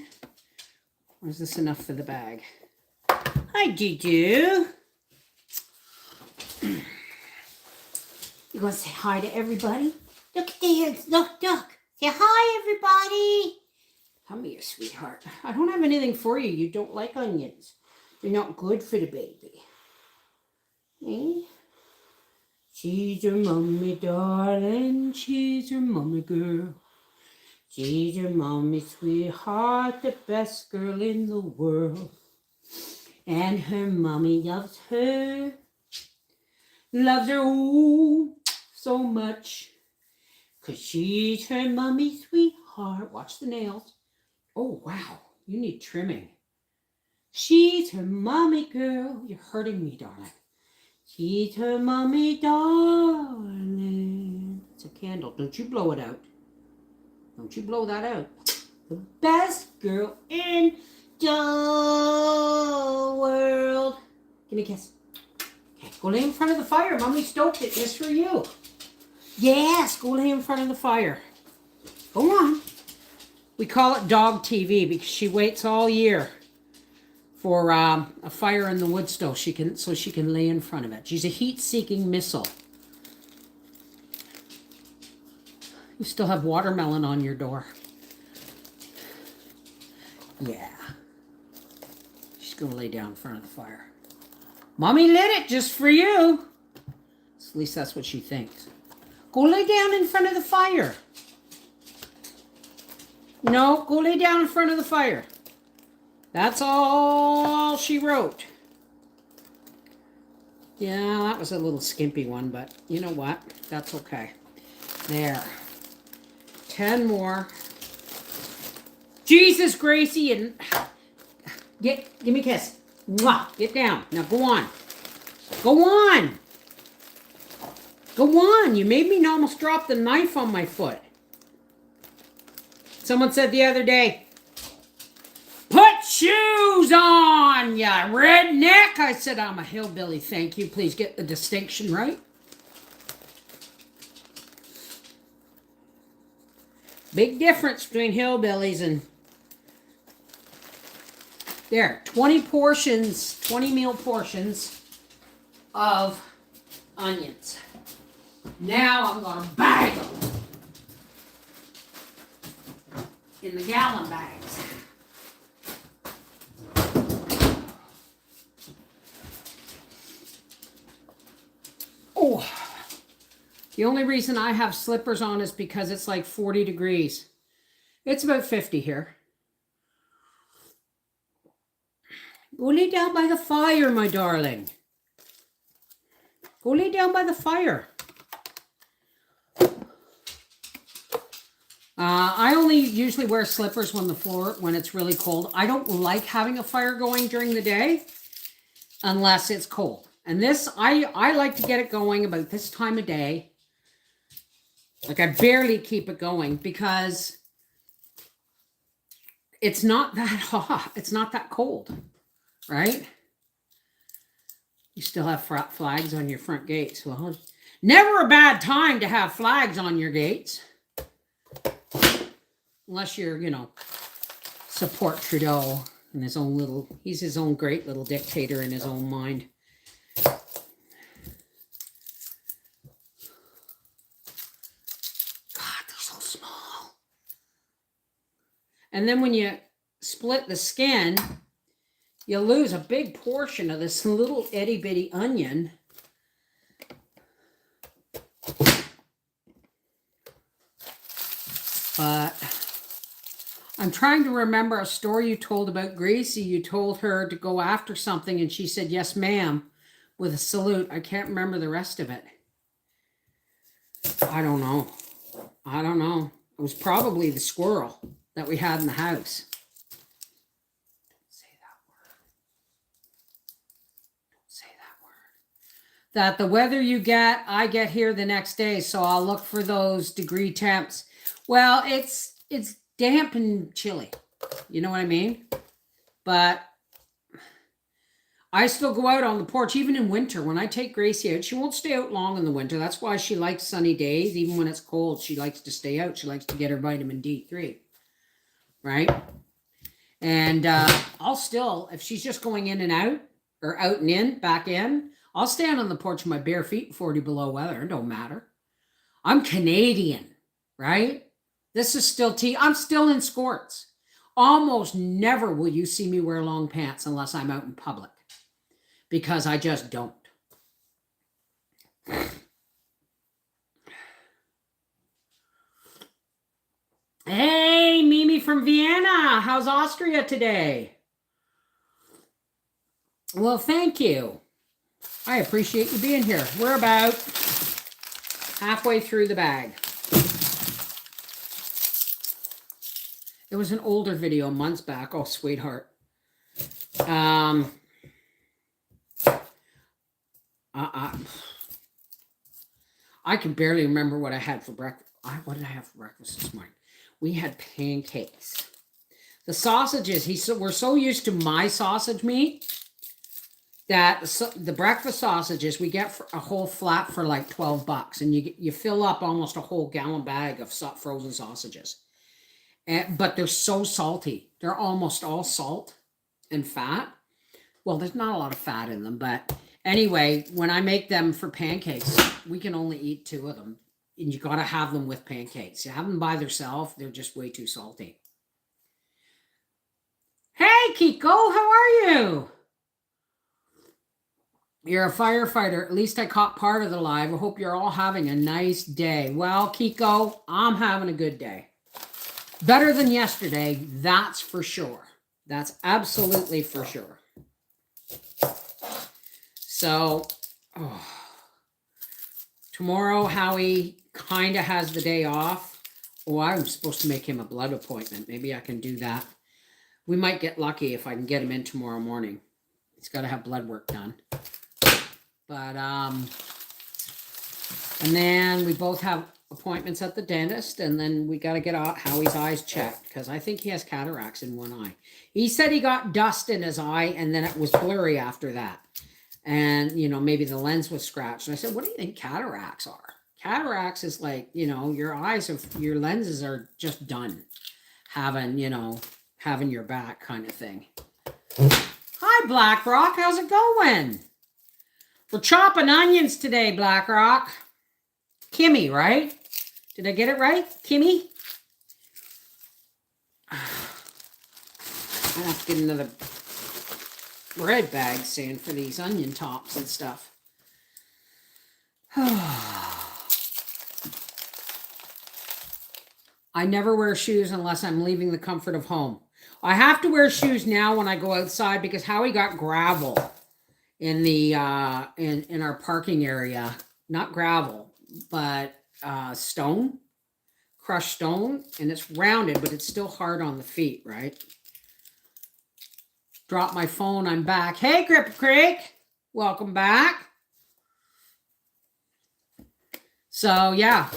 Or is this enough for the bag? Hi, Juju. You gonna say hi to everybody? Look at the look. Say hi, everybody. Come here, sweetheart. I don't have anything for you. You don't like onions. They're not good for the baby. Eh? She's your mommy, darling. She's your mommy girl. She's your mommy, sweetheart, the best girl in the world. And her mommy loves her. Loves her, oh, so much. 'Cause she's her mommy, sweetheart. Watch the nails. Oh, wow. You need trimming. She's her mommy girl. You're hurting me, darling. She's her mommy, darling. It's a candle. Don't you blow it out. Don't you blow that out. The best girl in the world. Give me a kiss. Okay, go lay in front of the fire. Mommy stoked it just for you. Yes, go lay in front of the fire. Go on. We call it dog TV because she waits all year for a fire in the wood stove so she can lay in front of it. She's a heat-seeking missile. You still have watermelon on your door. Yeah. She's going to lay down in front of the fire. Mommy lit it just for you. At least that's what she thinks. Go lay down in front of the fire. No, go lay down in front of the fire. That's all she wrote. Yeah, that was a little skimpy one, but you know what? That's okay. There. 10 more. Jesus, Gracie, and give me a kiss. Mwah. Get down. Now go on. Go on. Go on. You made me almost drop the knife on my foot. Someone said the other day, put shoes on, ya redneck. I said, I'm a hillbilly. Thank you. Please get the distinction right. Big difference between hillbillies and... There, 20 portions, 20 meal portions of onions. Now I'm going to bag them in the gallon bags. Oh, the only reason I have slippers on is because it's like 40 degrees. It's about 50 here. Go lay down by the fire, my darling. Go lay down by the fire. I only usually wear slippers when it's really cold. I don't like having a fire going during the day unless it's cold. And this, I like to get it going about this time of day. Like I barely keep it going because it's not that hot. It's not that cold, right? You still have flags on your front gates. Well, never a bad time to have flags on your gates. Unless you're, support Trudeau and he's his own great little dictator in his own mind. God, they're so small. And then when you split the skin, you lose a big portion of this little itty bitty onion. But I'm trying to remember a story you told about Gracie. You told her to go after something and she said, yes, ma'am, with a salute. I can't remember the rest of it. I don't know. It was probably the squirrel that we had in the house. Don't say that word. Don't say that word. That the weather you get, I get here the next day. So I'll look for those degree temps. Well, it's damp and chilly. You know what I mean? But I still go out on the porch, even in winter. When I take Gracie out, she won't stay out long in the winter. That's why she likes sunny days. Even when it's cold, she likes to stay out. She likes to get her vitamin D3. Right? And I'll still, if she's just going in and out, or out and in, back in, I'll stand on the porch with my bare feet in 40 below weather. It don't matter. I'm Canadian, right? This is still tea. I'm still in skirts. Almost never will you see me wear long pants unless I'm out in public. Because I just don't. Hey, Mimi from Vienna. How's Austria today? Well, thank you. I appreciate you being here. We're about halfway through the bag. It was an older video months back. Oh, sweetheart. I can barely remember what I had for breakfast. What did I have for breakfast this morning? We had pancakes. The sausages, we're so used to my sausage meat that the breakfast sausages, we get for a whole flat for like $12. And you fill up almost a whole gallon bag of frozen sausages. But they're so salty. They're almost all salt and fat. Well, there's not a lot of fat in them, but anyway, when I make them for pancakes, we can only eat 2 of them. And you got to have them with pancakes. You have them by themselves, they're just way too salty. Hey, Kiko, how are you? You're a firefighter. At least I caught part of the live. I hope you're all having a nice day. Well, Kiko, I'm having a good day. Better than yesterday, that's for sure. That's absolutely for sure. So, tomorrow, Howie kind of has the day off. Oh, I'm supposed to make him a blood appointment. Maybe I can do that. We might get lucky if I can get him in tomorrow morning. He's got to have blood work done. But, and then we both have appointments at the dentist, and then we got to get Howie's eyes checked, because I think he has cataracts in one eye. He said he got dust in his eye, and then it was blurry after that. And, you know, maybe the lens was scratched. And I said, what do you think cataracts are? Cataracts is like, you know, your lenses are just done having, you know, having your back kind of thing. Hi, BlackRock. How's it going? We're chopping onions today, BlackRock. Kimmy, right? Did I get it right? Kimmy? I have to get another bread bag soon for these onion tops and stuff. I never wear shoes unless I'm leaving the comfort of home. I have to wear shoes now when I go outside because Howie got gravel in the in our parking area. Not gravel, but stone, crushed stone, and it's rounded, but it's still hard on the feet, right? Drop my phone, I'm back. Hey, Cripple Creek, welcome back. So, yeah,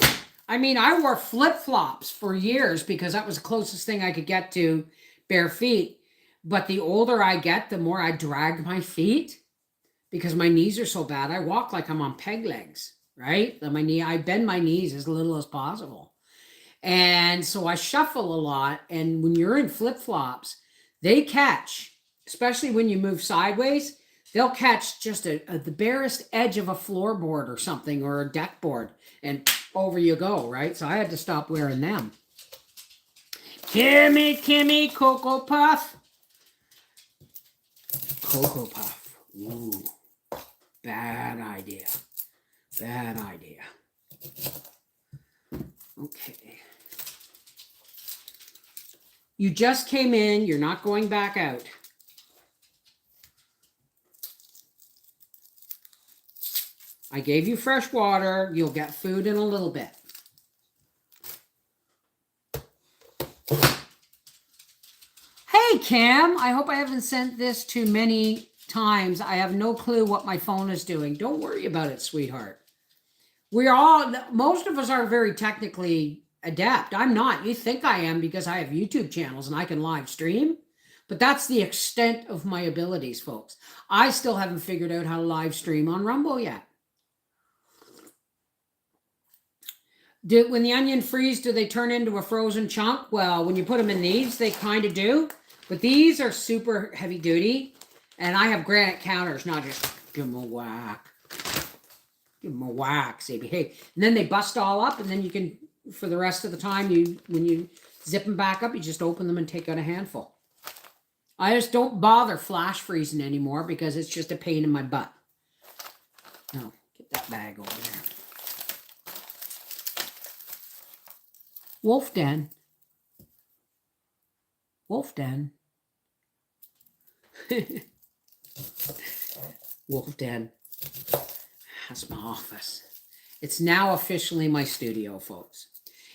I mean, I wore flip-flops for years because that was the closest thing I could get to bare feet. But the older I get, the more I drag my feet because my knees are so bad. I walk like I'm on peg legs, right? I bend my knees as little as possible. And so I shuffle a lot. And when you're in flip-flops, they catch, especially when you move sideways, they'll catch just the barest edge of a floorboard or something, or a deck board, and over you go, right? So I had to stop wearing them. Kimmy, Cocoa Puff. Cocoa Puff. Ooh, bad idea. Bad idea. Okay. You just came in. You're not going back out. I gave you fresh water. You'll get food in a little bit. Hey, Kim. I hope I haven't sent this too many times. I have no clue what my phone is doing. Don't worry about it, sweetheart. Most of us are very technically adept. I'm not. You think I am because I have YouTube channels and I can live stream. But that's the extent of my abilities, folks. I still haven't figured out how to live stream on Rumble yet. When the onion freeze, do they turn into a frozen chunk? Well, when you put them in these, they kind of do. But these are super heavy duty. And I have granite counters, not just give them a whack. Give them a whack, say, hey. And then they bust all up, and then you can, for the rest of the time, when you zip them back up, you just open them and take out a handful. I just don't bother flash freezing anymore because it's just a pain in my butt. No, get that bag over there. Wolf Den. Wolf Den. Wolf Den. That's my office. It's now officially my studio, folks.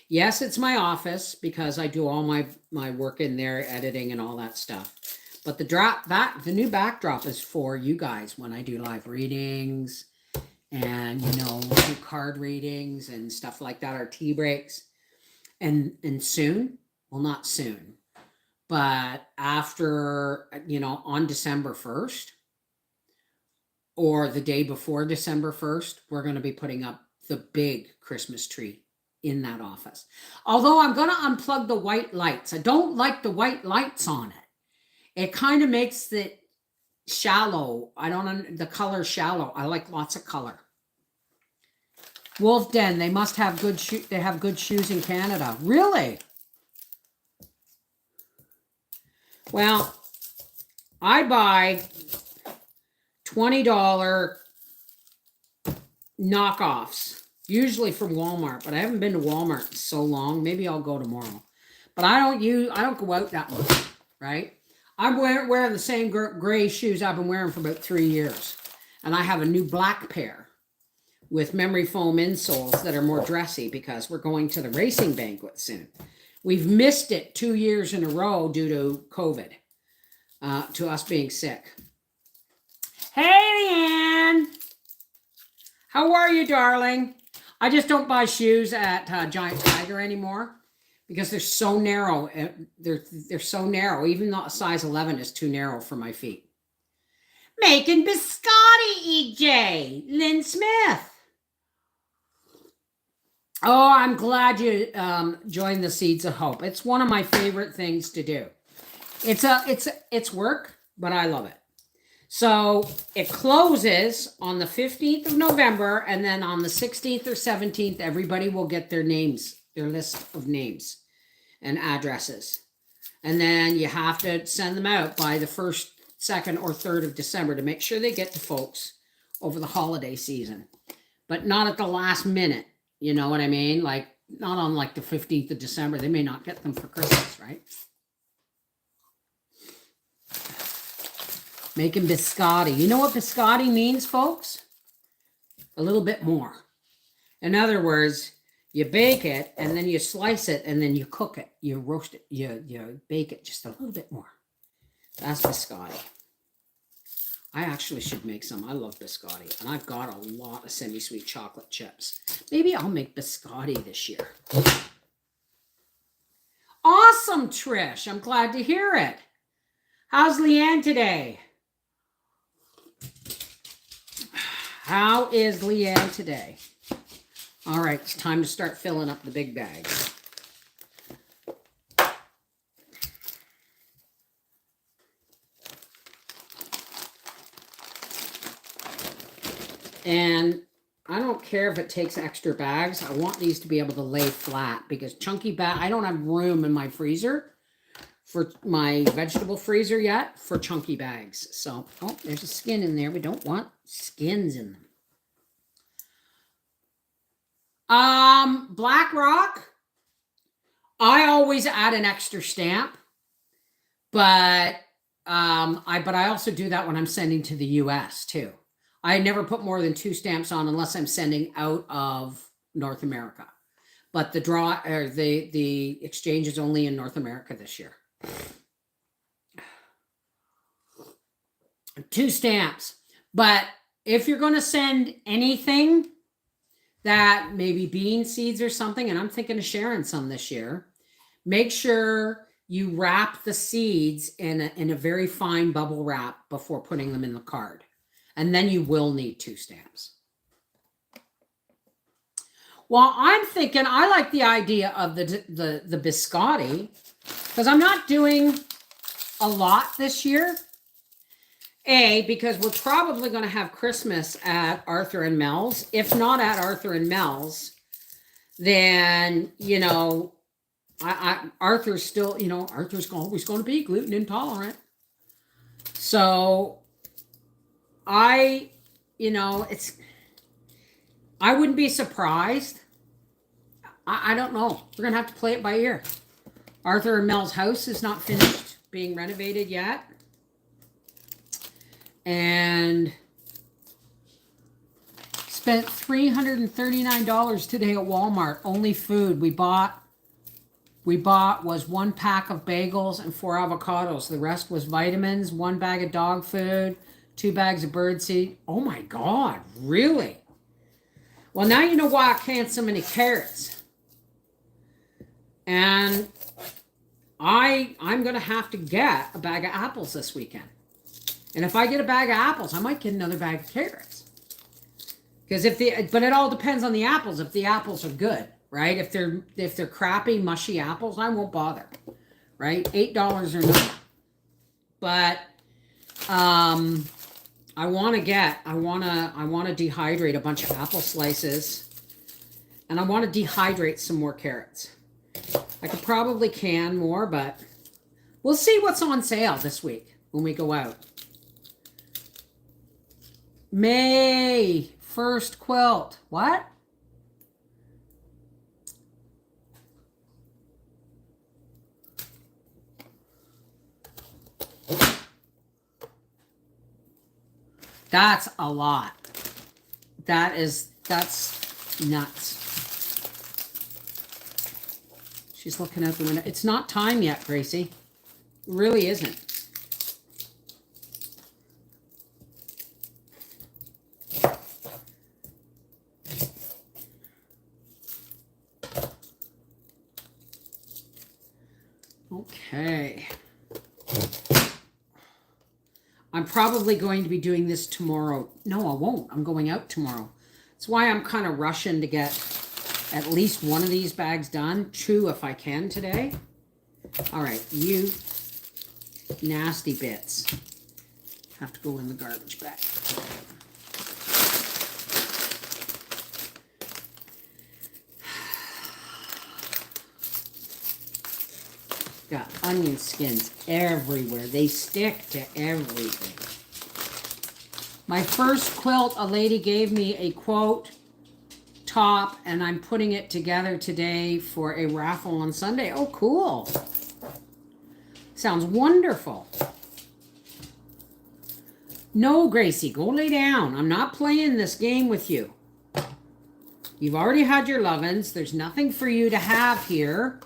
Yes, it's my office because I do all my work in there, editing and all that stuff. But the new backdrop is for you guys when I do live readings and, do card readings and stuff like that, or tea breaks. and soon, well, not soon, but after, on December 1st or the day before December 1st, we're going to be putting up the big Christmas tree in that office. Although I'm going to unplug the white lights. I don't like the white lights on it. It kind of makes it shallow. The color shallow. I like lots of color. Wolf Den, they must have good they have good shoes in Canada. Really? Well, I buy $20 knockoffs, usually from Walmart, but I haven't been to Walmart in so long. Maybe I'll go tomorrow. But I don't go out that much, right? I'm wearing the same gray shoes I've been wearing for about 3 years. And I have a new black pair with memory foam insoles that are more dressy because we're going to the racing banquet soon. We've missed it 2 years in a row due to COVID, to us being sick. Hey, Leanne. How are you, darling? I just don't buy shoes at Giant Tiger anymore because they're so narrow. They're so narrow. Even though a size 11 is too narrow for my feet. Making biscotti, EJ. Lynn Smith. Oh, I'm glad you joined the Seeds of Hope. It's one of my favorite things to do. It's work, but I love it. So it closes on the 15th of November, and then on the 16th or 17th, everybody will get their names, their list of names and addresses. And then you have to send them out by the 1st, 2nd, or 3rd of December to make sure they get to folks over the holiday season. But not at the last minute, you know what I mean? Like, not on like the 15th of December. They may not get them for Christmas, right? Making biscotti. You know what biscotti means, folks? A little bit more. In other words, you bake it, and then you slice it, and then you cook it. You roast it. You bake it just a little bit more. That's biscotti. I actually should make some. I love biscotti. And I've got a lot of semi-sweet chocolate chips. Maybe I'll make biscotti this year. Awesome, Trish. I'm glad to hear it. How's Leanne today? How is Leanne today? All right, it's time to start filling up the big bags. And I don't care if it takes extra bags. I want these to be able to lay flat because chunky bag, I don't have room in my freezer for my vegetable freezer yet for chunky bags. So, oh, there's a skin in there. We don't want skins in them. Black Rock, I always add an extra stamp, but I also do that when I'm sending to the US too. I never put more than 2 stamps on unless I'm sending out of North America. But the exchange is only in North America this year. 2 stamps. But if you're going to send anything that maybe bean seeds or something, and I'm thinking of sharing some this year, make sure you wrap the seeds in a very fine bubble wrap before putting them in the card. And then you will need 2 stamps. Well, I'm thinking I like the idea of the biscotti because I'm not doing a lot this year. Because we're probably going to have Christmas at Arthur and Mel's. If not at Arthur and Mel's, then, Arthur's still, Arthur's always going to be gluten intolerant. So I wouldn't be surprised. I don't know. We're going to have to play it by ear. Arthur and Mel's house is not finished being renovated yet. And spent $339 today at Walmart. Only food we bought was 1 pack of bagels and 4 avocados. The rest was vitamins, 1 bag of dog food, 2 bags of birdseed. Oh my God, really? Well, now you know why I can't so many carrots. And I'm going to have to get a bag of apples this weekend. And if I get a bag of apples, I might get another bag of carrots. But it all depends on the apples. If the apples are good, right? If they're crappy, mushy apples, I won't bother, right? $8 or not. But I want to dehydrate a bunch of apple slices, and I want to dehydrate some more carrots. I could probably can more, but we'll see what's on sale this week when we go out. May 1st quilt. What? That's a lot. That's nuts. She's looking out the window. It's not time yet, Gracie. It really isn't. Okay. I'm probably going to be doing this tomorrow. No, I won't. I'm going out tomorrow. That's why I'm kind of rushing to get at least one of these bags done. 2 if I can today. All right, you nasty bits have to go in the garbage bag. Got onion skins everywhere. They stick to everything. My first quilt, a lady gave me a quote top, and I'm putting it together today for a raffle on Sunday. Oh, cool. Sounds wonderful. No, Gracie, go lay down. I'm not playing this game with you. You've already had your lovin's. There's nothing for you to have here.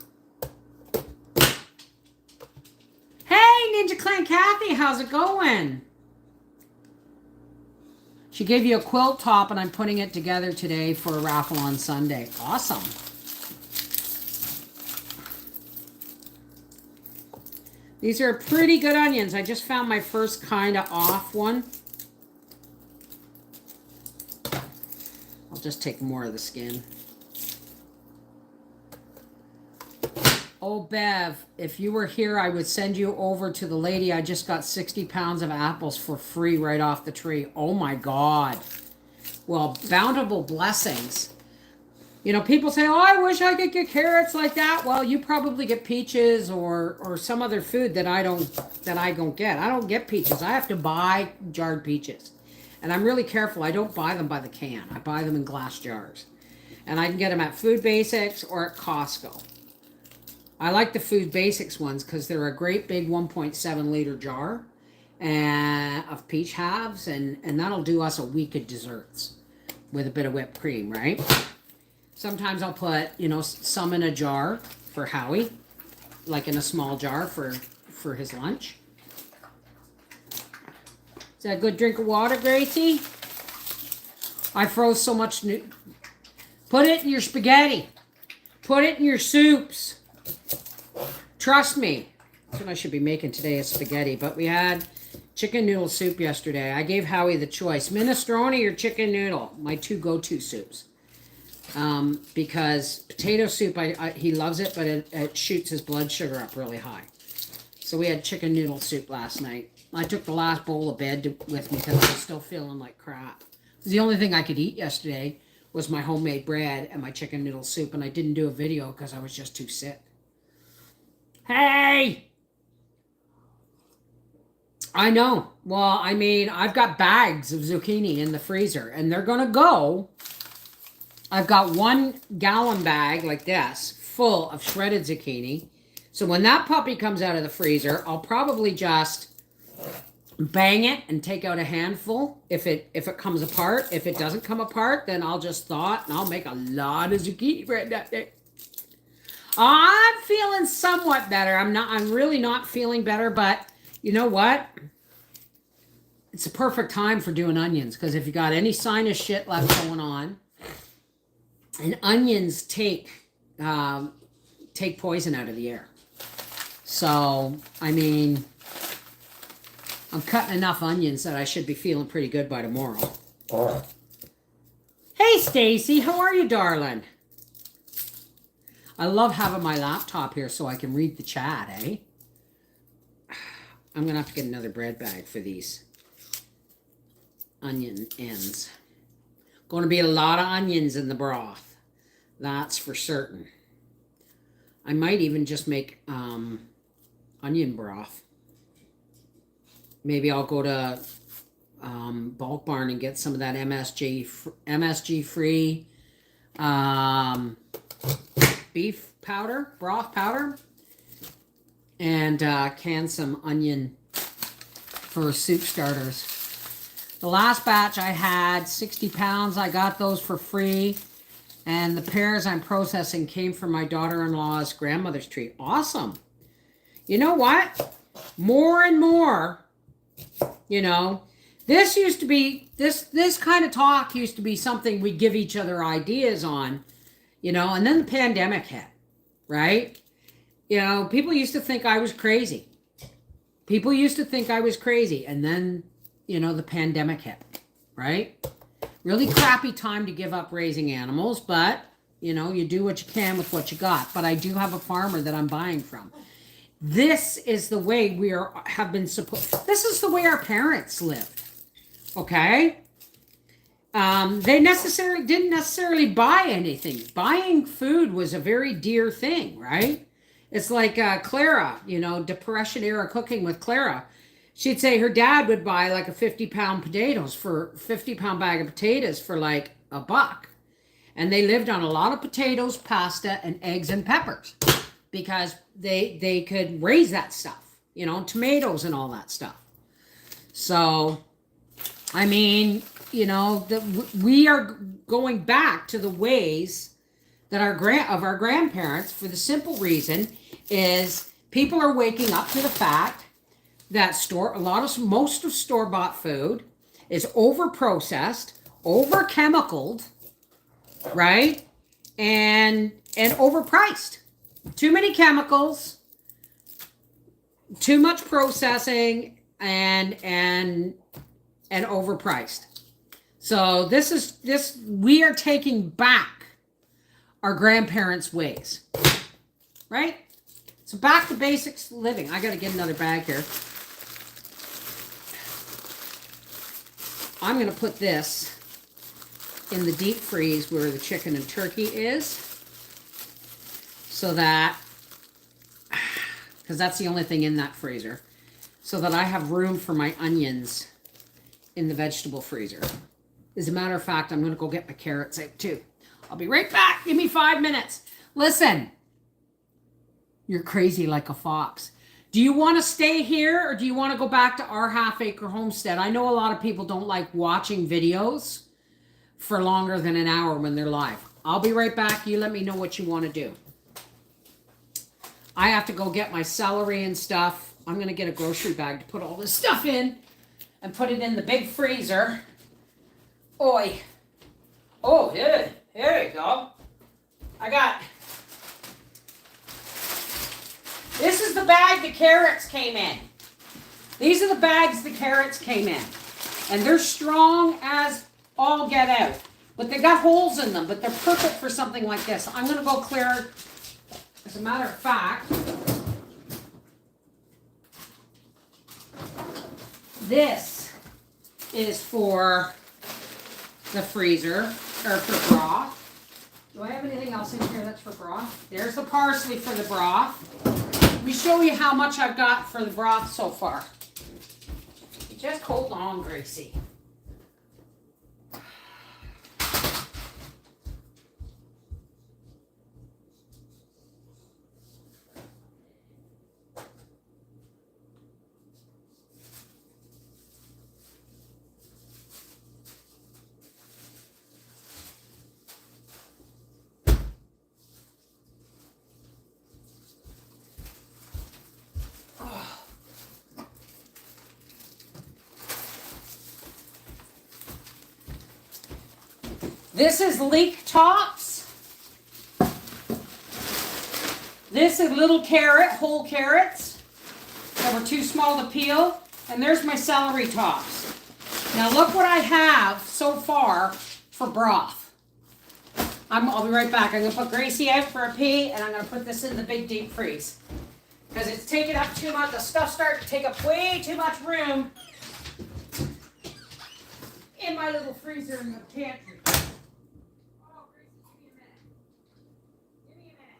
Ninja Clan Kathy, how's it going? She gave you a quilt top, and I'm putting it together today for a raffle on Sunday. Awesome. These are pretty good onions. I just found my first kind of off one. I'll just take more of the skin. Oh, Bev, if you were here, I would send you over to the lady. I just got 60 pounds of apples for free right off the tree. Oh, my God. Well, bountiful blessings. You know, people say, oh, I wish I could get carrots like that. Well, you probably get peaches or some other food that I don't get. I don't get peaches. I have to buy jarred peaches. And I'm really careful. I don't buy them by the can. I buy them in glass jars. And I can get them at Food Basics or at Costco. I like the Food Basics ones because they're a great big 1.7 liter jar of peach halves, and that'll do us a week of desserts with a bit of whipped cream, right? Sometimes I'll put, some in a jar for Howie, like in a small jar for his lunch. Is that a good drink of water, Gracie? I froze so much Put it in your spaghetti. Put it in your soups. Trust me. That's what I should be making today is spaghetti. But we had chicken noodle soup yesterday. I gave Howie the choice. Minestrone or chicken noodle. My 2 go-to soups. Because potato soup, he loves it, but it shoots his blood sugar up really high. So we had chicken noodle soup last night. I took the last bowl of bed with me because I was still feeling like crap. The only thing I could eat yesterday was my homemade bread and my chicken noodle soup, and I didn't do a video because I was just too sick. Hey! I know. Well, I mean, I've got bags of zucchini in the freezer, and they're going to go. I've got 1 gallon bag like this full of shredded zucchini. So when that puppy comes out of the freezer, I'll probably just bang it and take out a handful if it comes apart. If it doesn't come apart, then I'll just thaw it, and I'll make a lot of zucchini bread that day. I'm feeling somewhat better. I'm really not feeling better, but you know what? It's a perfect time for doing onions, because if you got any sinus shit left going on, and onions take take poison out of the air. So, I mean, I'm cutting enough onions that I should be feeling pretty good by tomorrow. Oh. Hey, Stacy, how are you, darling? I love having my laptop here so I can read the chat, eh? I'm going to have to get another bread bag for these onion ends. Going to be a lot of onions in the broth. That's for certain. I might even just make onion broth. Maybe I'll go to Bulk Barn and get some of that MSG free beef powder, broth powder, and can some onion for soup starters. The last batch I had 60 pounds. I got those for free, and the pears I'm processing came from my daughter-in-law's grandmother's tree. Awesome. You know what? More and more, you know, this used to be, this kind of talk used to be something we give each other ideas on, you know, and then the pandemic hit, right? You know, people used to think I was crazy. People used to think I was crazy, and then, you know, the pandemic hit, right? Really crappy time to give up raising animals, but, you know, you do what you can with what you got. But I do have a farmer that I'm buying from. This is the way we have been supposed. This is the way our parents lived. Okay? They didn't necessarily buy anything. Buying food was a very dear thing, right? It's like Clara, you know, Depression era cooking with Clara. She'd say her dad would buy like a 50-pound bag of potatoes for like $1. And they lived on a lot of potatoes, pasta, and eggs and peppers because they could raise that stuff, you know, tomatoes and all that stuff. So, I mean, you know, we are going back to the ways that our grandparents, for the simple reason is people are waking up to the fact that most of store-bought food is over-processed, over-chemicaled, right? And overpriced. Too many chemicals, too much processing, and overpriced. So we are taking back our grandparents' ways, right? So back to basics living. I got to get another bag here. I'm going to put this in the deep freeze where the chicken and turkey is, so that, because that's the only thing in that freezer, so that I have room for my onions in the vegetable freezer. As a matter of fact, I'm going to go get my carrots out too. I'll be right back. Give me 5 minutes. Listen, you're crazy like a fox. Do you want to stay here or do you want to go back to our half-acre homestead? I know a lot of people don't like watching videos for longer than an hour when they're live. I'll be right back. You let me know what you want to do. I have to go get my celery and stuff. I'm going to get a grocery bag to put all this stuff in and put it in the big freezer. Oi. Oh, yeah. Here you go. This is the bag the carrots came in. These are the bags the carrots came in. And they're strong as all get out. But they got holes in them, but they're perfect for something like this. I'm going to go clear, as a matter of fact, this is for the freezer, or for broth. Do I have anything else in here that's for broth? There's the parsley for the broth. Let me show you how much I've got for the broth so far. Just hold on, Gracie. This is leek tops. This is little carrot, whole carrots that were too small to peel. And there's my celery tops. Now look what I have so far for broth. I'll be right back. I'm going to put Gracie out for a pee, and I'm going to put this in the big deep freeze. Because it's taking up too much. The stuff's starting to take up way too much room in my little freezer in the pantry. Oh, Gracie, give me a minute. Give me a minute.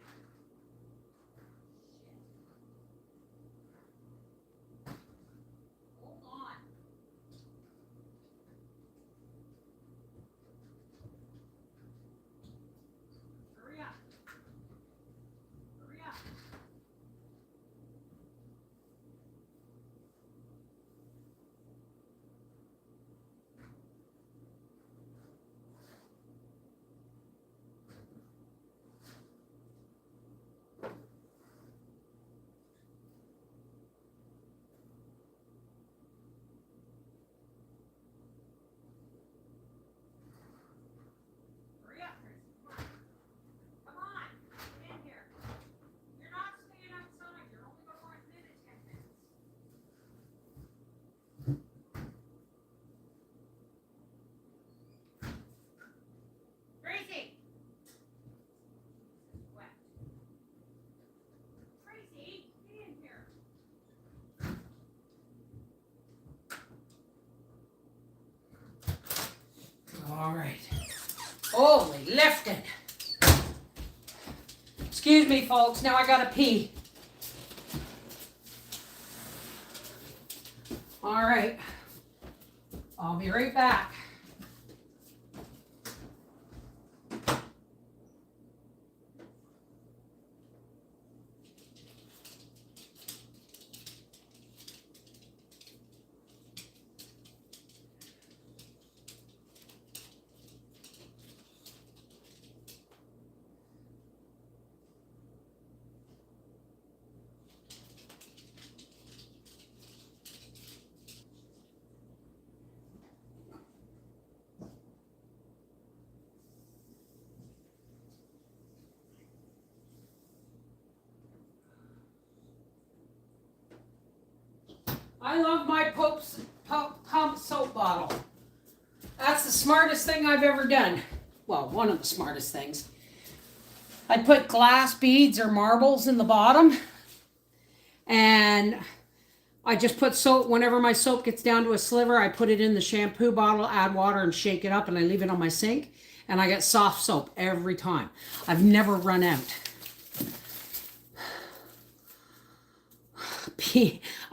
Hold on. Hurry up. Hurry up. Hurry up, Gracie. Come on. Get in here. You're not staying outside. You're only going to work in 10 minutes. Gracie! Wet. Gracie, get in here. All right. Holy lifting. Excuse me, folks. Now I gotta pee. All right. I'll be right back. I love my pump soap bottle. That's the smartest thing I've ever done. Well, one of the smartest things. I put glass beads or marbles in the bottom, and I just put soap. Whenever my soap gets down to a sliver, I put it in the shampoo bottle, add water, and shake it up, and I leave it on my sink, and I get soft soap every time. I've never run out.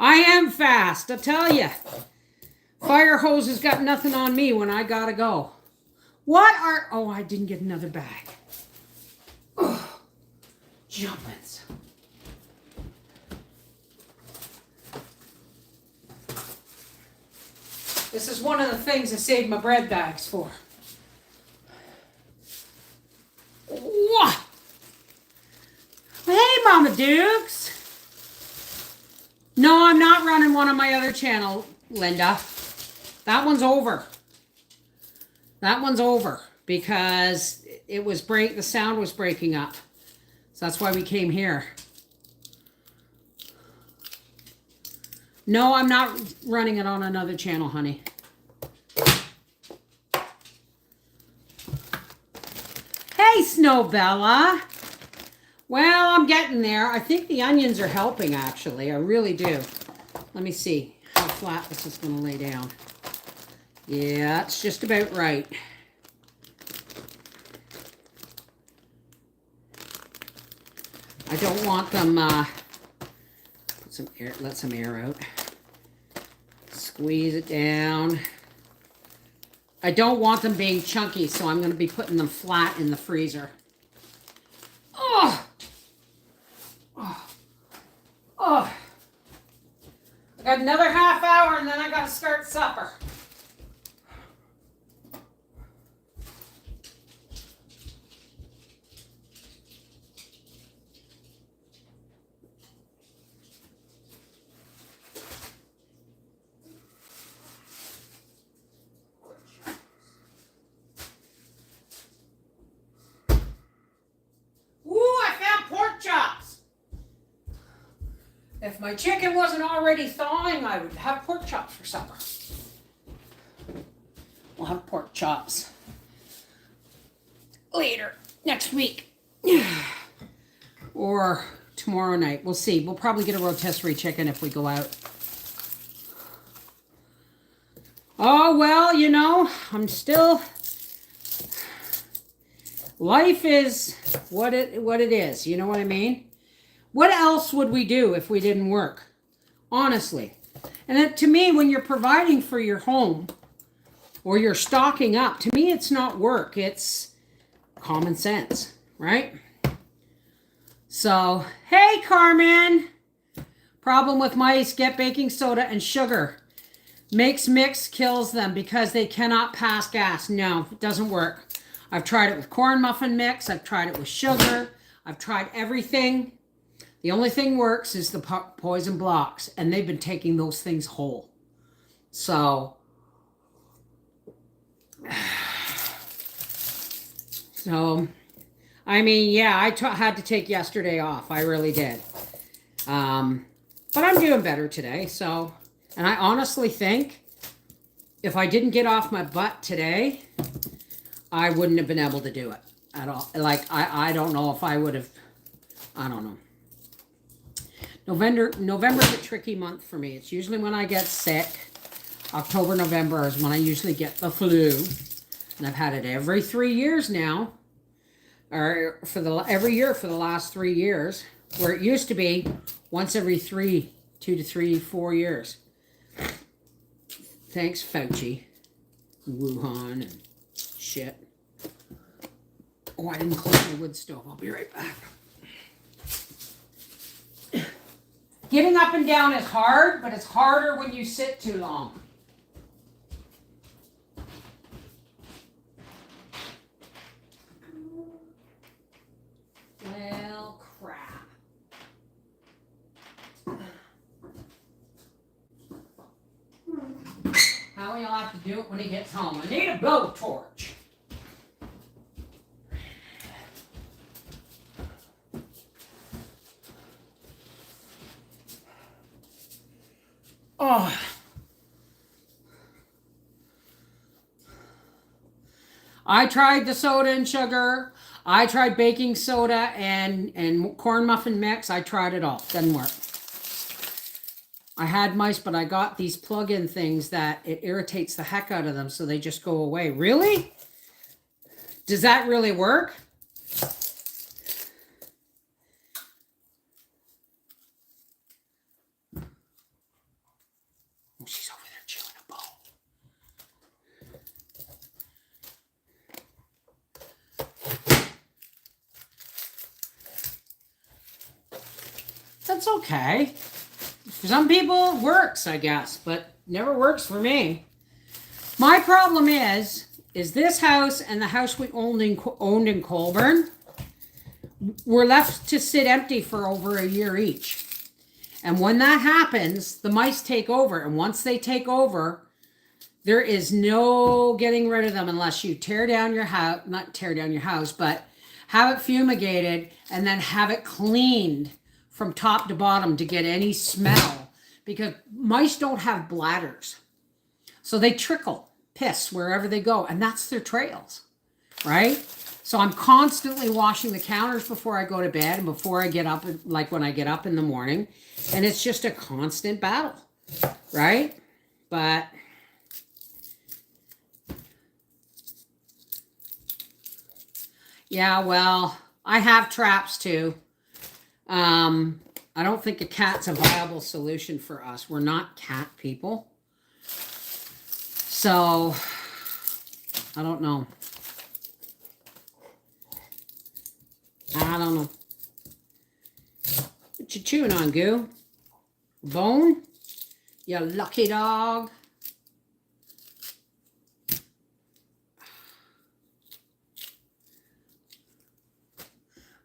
I am fast, I tell you. Fire hose has got nothing on me when I gotta go. Oh, I didn't get another bag. Oh, jumpins. This is one of the things I saved my bread bags for. What? Hey, Mama Dukes. No, I'm not running one on my other channel, Linda. That one's over. That one's over because the sound was breaking up. So that's why we came here. No, I'm not running it on another channel, honey. Hey, Snowbella. Well, I'm getting there. I think the onions are helping, actually. I really do. Let me see how flat this is going to lay down. Yeah, it's just about right. I don't want them, let some air out. Squeeze it down. I don't want them being chunky, so I'm going to be putting them flat in the freezer. Oh! Oh, I got another half hour and then I got to start supper. Ooh, I found pork chops. If my chicken wasn't already thawing, I would have pork chops for supper. We'll have pork chops later, next week. Or tomorrow night. We'll see. We'll probably get a rotisserie chicken if we go out. Oh, well, you know, I'm still... Life is what it is. You know what I mean? What else would we do if we didn't work? Honestly. And to me, when you're providing for your home or you're stocking up, to me, it's not work. It's common sense, right? So, hey, Carmen. Problem with mice, get baking soda and sugar. Makes mix, kills them because they cannot pass gas. No, it doesn't work. I've tried it with corn muffin mix. I've tried it with sugar. I've tried everything. The only thing works is the poison blocks, and they've been taking those things whole. So, I mean, yeah, I had to take yesterday off. I really did. But I'm doing better today. So, and I honestly think if I didn't get off my butt today, I wouldn't have been able to do it at all. Like, I don't know if I would have, I don't know. November's a tricky month for me. It's usually when I get sick. October, November is when I usually get the flu. And I've had it every 3 years now. Or every year for the last 3 years. Where it used to be once every 2 to 3, 4 years. Thanks, Fauci. Wuhan and shit. Oh, I didn't close my wood stove. I'll be right back. Getting up and down is hard, but it's harder when you sit too long. Well, crap. Howie will have to do it when he gets home. I need a blowtorch. Oh. I tried the soda and sugar. I tried baking soda and corn muffin mix. I tried it all. Doesn't work. I had mice, but I got these plug-in things that it irritates the heck out of them, so they just go away. Really? Does that really work? She's over there chewing a bone. That's okay. For some people, it works, I guess, but never works for me. My problem is this house and the house we owned in Colburn were left to sit empty for over a year each. And when that happens, the mice take over. And once they take over, there is no getting rid of them unless you tear down your house, not tear down your house, but have it fumigated and then have it cleaned from top to bottom to get any smell. Because mice don't have bladders. So they trickle piss wherever they go. And that's their trails, right? So I'm constantly washing the counters before I go to bed and before I get up, like when I get up in the morning. And it's just a constant battle, right? But yeah, well, I have traps too. I don't think a cat's a viable solution for us. We're not cat people. So, I don't know. I don't know. What you chewing on, Goo? Bone? You lucky dog.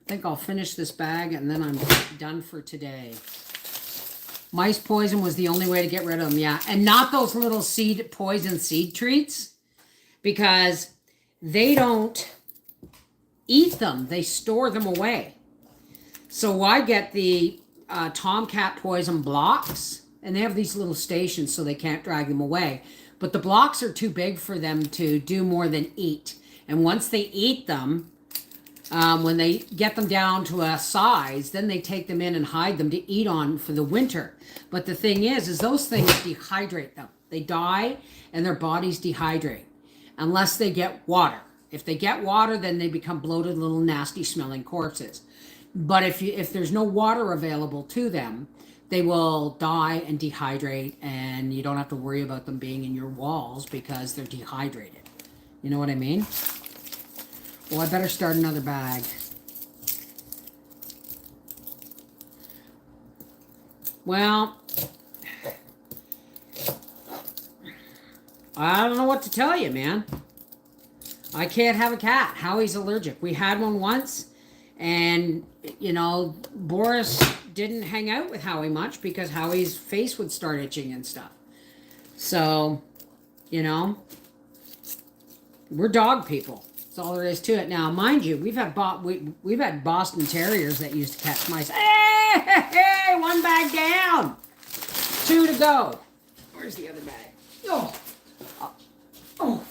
I think I'll finish this bag and then I'm done for today. Mice poison was the only way to get rid of them, yeah. And not those little poison seed treats, because they don't eat them. They store them away. So I get the tomcat poison blocks, and they have these little stations so they can't drag them away. But the blocks are too big for them to do more than eat. And once they eat them, when they get them down to a size, then they take them in and hide them to eat on for the winter. But the thing is those things dehydrate them. They die and their bodies dehydrate unless they get water. If they get water, then they become bloated little nasty smelling corpses. But if there's no water available to them, they will die and dehydrate, and you don't have to worry about them being in your walls because they're dehydrated. You know what I mean? Well, I better start another bag. Well, I don't know what to tell you, man. I can't have a cat. Howie's allergic. We had one once, and, you know, Boris didn't hang out with Howie much because Howie's face would start itching and stuff. So, you know, we're dog people. That's all there is to it. Now, mind you, we've had Boston Terriers that used to catch mice. Hey, one bag down. 2 to go. Where's the other bag? Oh. Oh.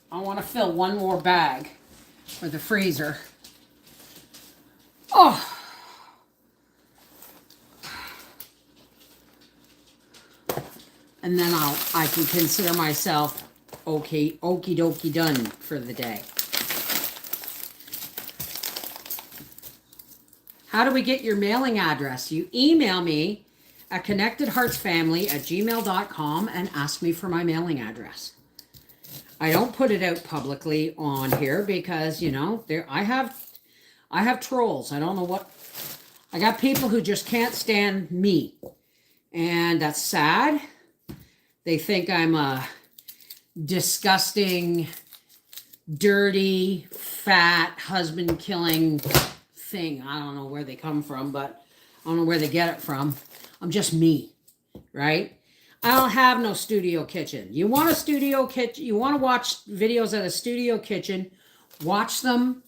I want to fill one more bag for the freezer. Oh. And then I can consider myself okay, okie dokie done for the day. How do we get your mailing address? You email me at connectedheartsfamily@gmail.com and ask me for my mailing address. I don't put it out publicly on here because, you know, I have trolls. I don't know what. I got people who just can't stand me. And that's sad. They think I'm a disgusting, dirty, fat, husband-killing thing. I don't know where they come from, but I don't know where they get it from. I'm just me, right? I don't have no studio kitchen. You want a studio kitchen? You want to watch videos at a studio kitchen? Watch them.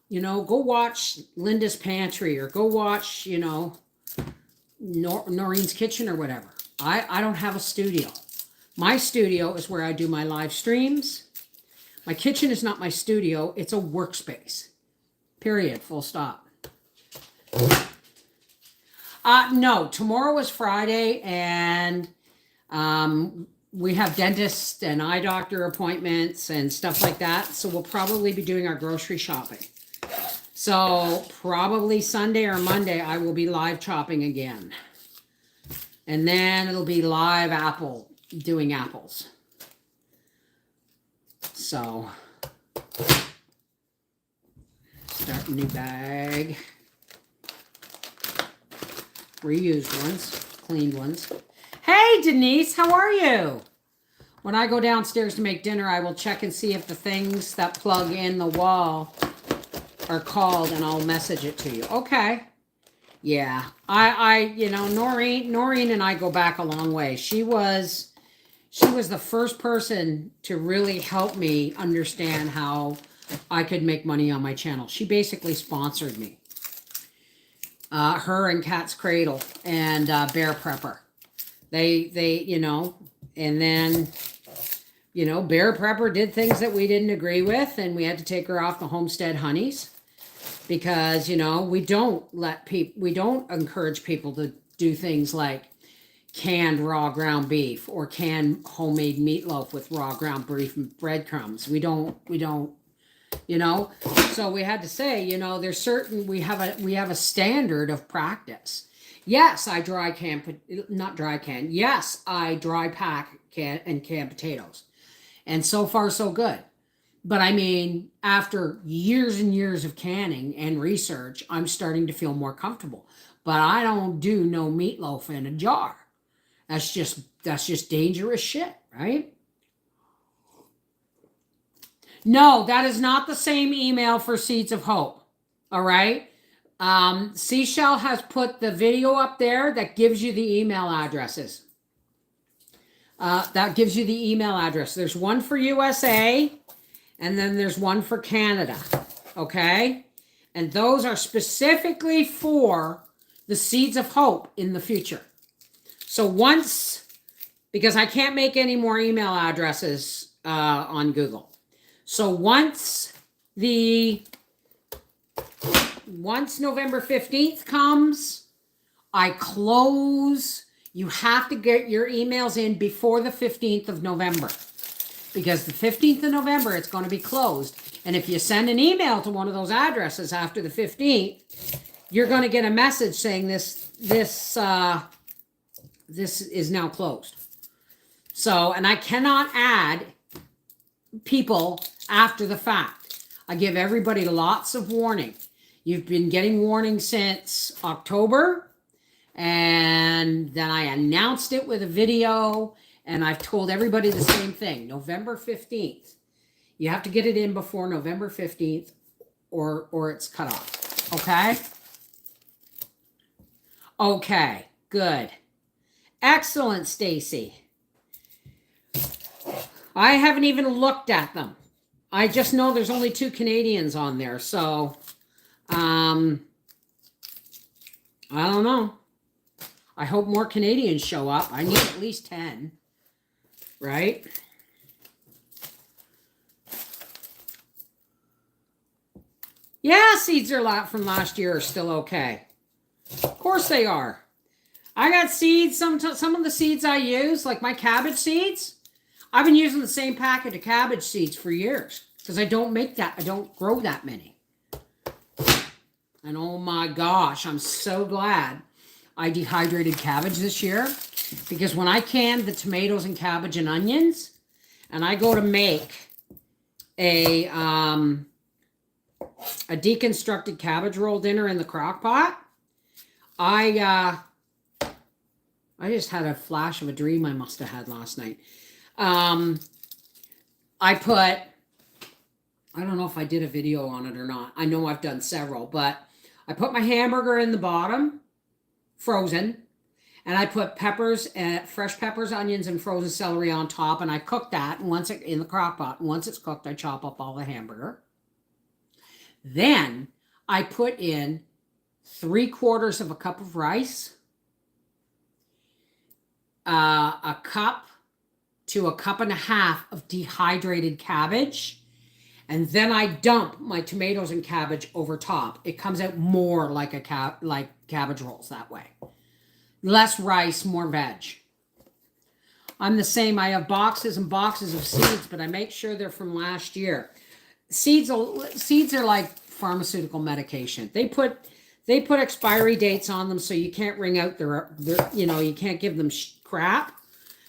You know, go watch Linda's Pantry or go watch, you know, Noreen's Kitchen or whatever. I don't have a studio. My studio is where I do my live streams. My kitchen is not my studio. It's a workspace. Period. Full stop. No, tomorrow is Friday, and we have dentist and eye doctor appointments and stuff like that. So we'll probably be doing our grocery shopping. So probably Sunday or Monday, I will be live chopping again. And then it'll be live doing apples. So, start a new bag. Reused ones, cleaned ones. Hey, Denise, how are you? When I go downstairs to make dinner, I will check and see if the things that plug in the wall are called, and I'll message it to you. Okay. Yeah. You know, Noreen and I go back a long way. She was the first person to really help me understand how I could make money on my channel. She basically sponsored me. Her and Cat's Cradle and Bear Prepper. They, you know, and then, you know, Bear Prepper did things that we didn't agree with, and we had to take her off the Homestead Honeys because, you know, we don't encourage people to do things like canned raw ground beef or canned homemade meatloaf with raw ground beef and breadcrumbs. We don't, you know. So we had to say, you know, there's certain, we have a standard of practice. Yes, I Yes, I dry pack and can potatoes. And so far so good. But I mean, after years and years of canning and research, I'm starting to feel more comfortable. But I don't do no meatloaf in a jar. That's just dangerous shit, right? No, that is not the same email for Seeds of Hope. All right. Seashell has put the video up there that gives you the email addresses. That gives you the email address. There's one for USA and then there's one for Canada. Okay? And those are specifically for the seeds of hope in the future. So once, because I can't make any more email addresses on Google. So once November 15th comes, I close. You have to get your emails in before the 15th of November. Because the 15th of November, it's going to be closed. And if you send an email to one of those addresses after the 15th, you're going to get a message saying this is now closed. So, and I cannot add people after the fact. I give everybody lots of warning. You've been getting warning since October, and then I announced it with a video, and I've told everybody the same thing. November 15th. You have to get it in before November 15th or it's cut off. Okay? Okay, good. Excellent, Stacy. I haven't even looked at them. I just know there's only 2 Canadians on there, so I don't know. I hope more Canadians show up. I need at least 10, right? Yeah, seeds are from last year are still okay. Of course they are. I got seeds, some of the seeds I use, like my cabbage seeds, I've been using the same packet of cabbage seeds for years because I don't grow that many. And oh my gosh, I'm so glad I dehydrated cabbage this year, because when I canned the tomatoes and cabbage and onions, and I go to make a deconstructed cabbage roll dinner in the crock pot, I just had a flash of a dream I must have had last night. I don't know if I did a video on it or not. I know I've done several, but I put my hamburger in the bottom, frozen, and I put peppers, fresh peppers, onions, and frozen celery on top, and I cook that. And in the crock pot, and once it's cooked, I chop up all the hamburger. Then I put in 3/4 of a cup of rice, a cup to a cup and a half of dehydrated cabbage, and then I dump my tomatoes and cabbage over top. It comes out more like cabbage rolls that way. Less rice, more veg. I'm the same. I have boxes and boxes of seeds, but I make sure they're from last year. Seeds are like pharmaceutical medication. They put expiry dates on them, so you can't wring out their you can't give them crap.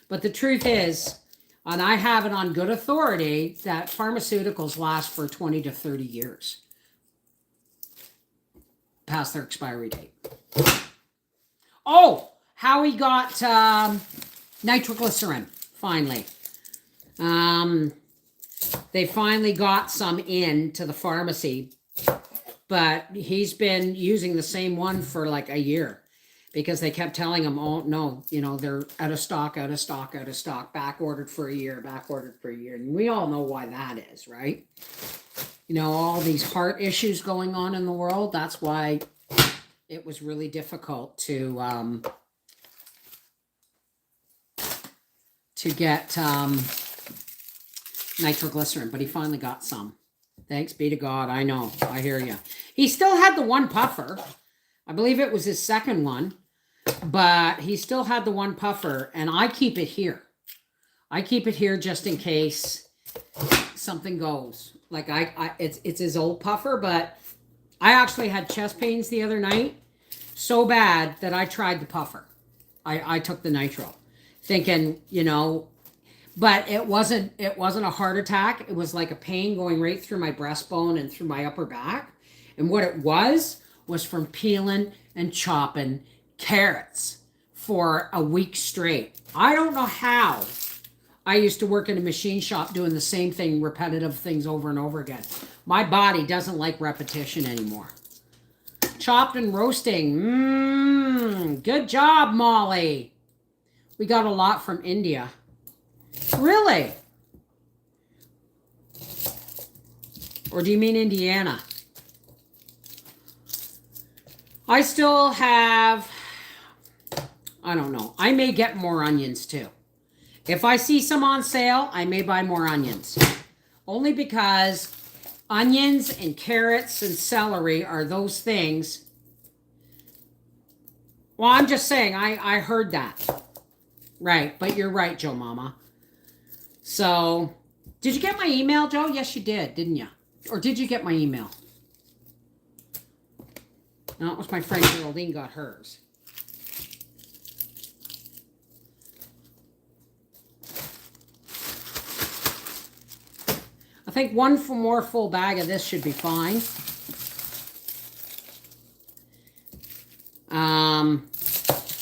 But the truth is, and I have it on good authority, that pharmaceuticals last for 20 to 30 years past their expiry date. Oh, Howie got nitroglycerin, finally. They finally got some into the pharmacy, but he's been using the same one for like a year because they kept telling him, oh, no, they're out of stock, back ordered for a year. And we all know why that is, right? All these heart issues going on in the world. That's why it was really difficult to get nitroglycerin, but he finally got some. Thanks be to God. I know. I hear you. He still had the one puffer. I believe it was his second one, but he still had the one puffer, and I keep it here. I keep it here just in case something goes. Like it's his old puffer, but I actually had chest pains the other night so bad that I tried the puffer. I took the nitro, thinking, but it wasn't a heart attack. It was like a pain going right through my breastbone and through my upper back. And what it was from peeling and chopping carrots for a week straight. I don't know how. I used to work in a machine shop doing the same thing, repetitive things over and over again. My body doesn't like repetition anymore. Chopped and roasting. Good job, Molly. We got a lot from India. Really? Or do you mean Indiana? I still have, I don't know. I may get more onions too. If I see some on sale, I may buy more onions. Only because onions and carrots and celery are those things. Well, I'm just saying, I heard that. Right, but you're right, Joe Mama. So, did you get my email, Joe? Yes, you did, didn't you? Or did you get my email? No, it was my friend Geraldine got hers. I think one more full bag of this should be fine.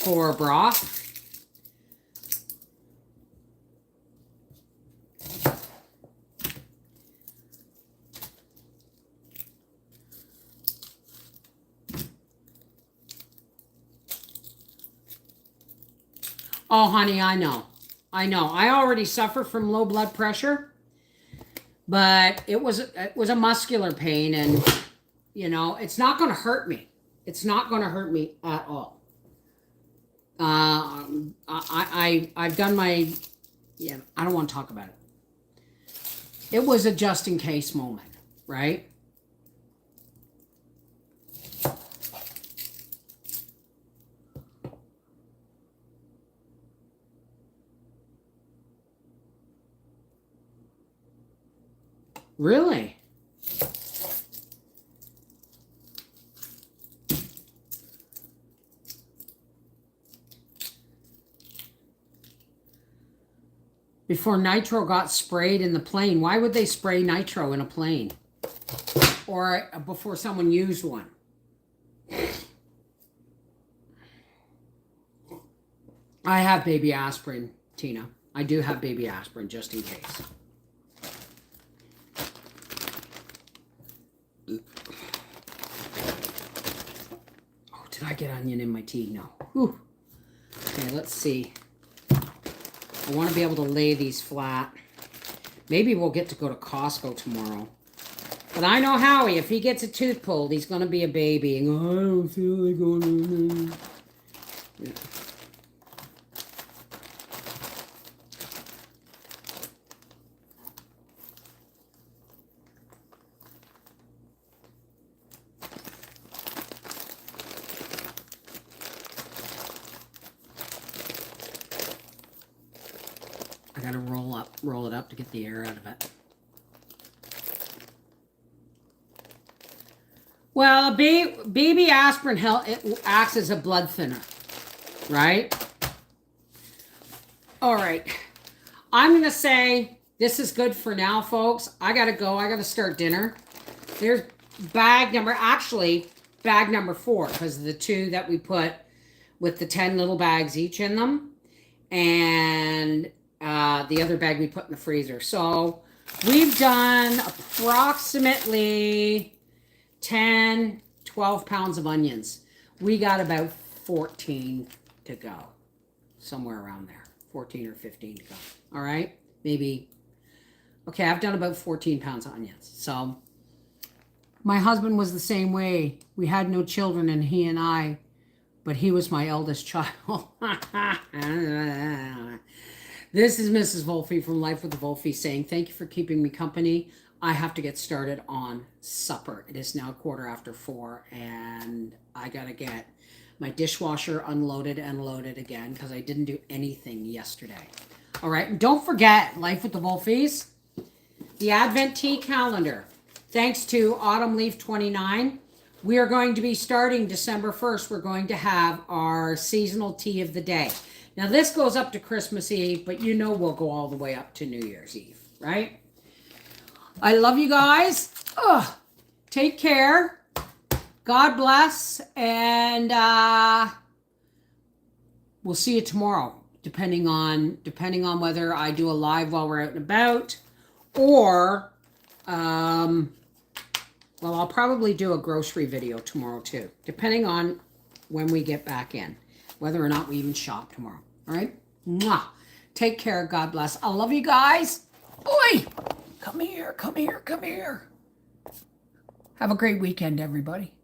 For broth. Oh, honey, I know. I know. I already suffer from low blood pressure, but it was a muscular pain, and you know, it's not going to hurt me. It's not going to hurt me at all. I've done my, yeah, I don't want to talk about it. It was a just in case moment, right? Really? Before nitro got sprayed in the plane. Why would they spray nitro in a plane? Or before someone used one? I have baby aspirin, Tina. I do have baby aspirin just in case. Oh, did I get onion in my tea? No. Whew. Okay, let's see. I want to be able to lay these flat. Maybe we'll get to go to Costco tomorrow. But I know Howie, if he gets a tooth pulled, he's going to be a baby. And go, I don't feel like going. Yeah. I gotta roll it up to get the air out of it. Well, baby aspirin it acts as a blood thinner, right? All right. I'm gonna say this is good for now, folks. I gotta go. I gotta start dinner. There's bag number 4, because of the 2 that we put with the 10 little bags each in them, and the other bag we put in the freezer. So we've done approximately 10, 12 pounds of onions. We got about 14 to go. Somewhere around there. 14 or 15 to go. All right? Maybe. Okay, I've done about 14 pounds of onions. So my husband was the same way. We had no children, and he and I, but he was my eldest child. This is Mrs. Volfie from Life with the Volfies saying, thank you for keeping me company. I have to get started on supper. It is now 4:15, and I got to get my dishwasher unloaded and loaded again because I didn't do anything yesterday. All right, and don't forget, Life with the Volfies, the Advent Tea Calendar. Thanks to Autumn Leaf 29, we are going to be starting December 1st. We're going to have our seasonal tea of the day. Now, this goes up to Christmas Eve, but you know we'll go all the way up to New Year's Eve, right? I love you guys. Take care. God bless. And we'll see you tomorrow, depending on whether I do a live while we're out and about, or, well, I'll probably do a grocery video tomorrow too, depending on when we get back in. Whether or not we even shop tomorrow. All right? Mwah. Take care. God bless. I love you guys. Oi! Come here. Come here. Come here. Have a great weekend, everybody.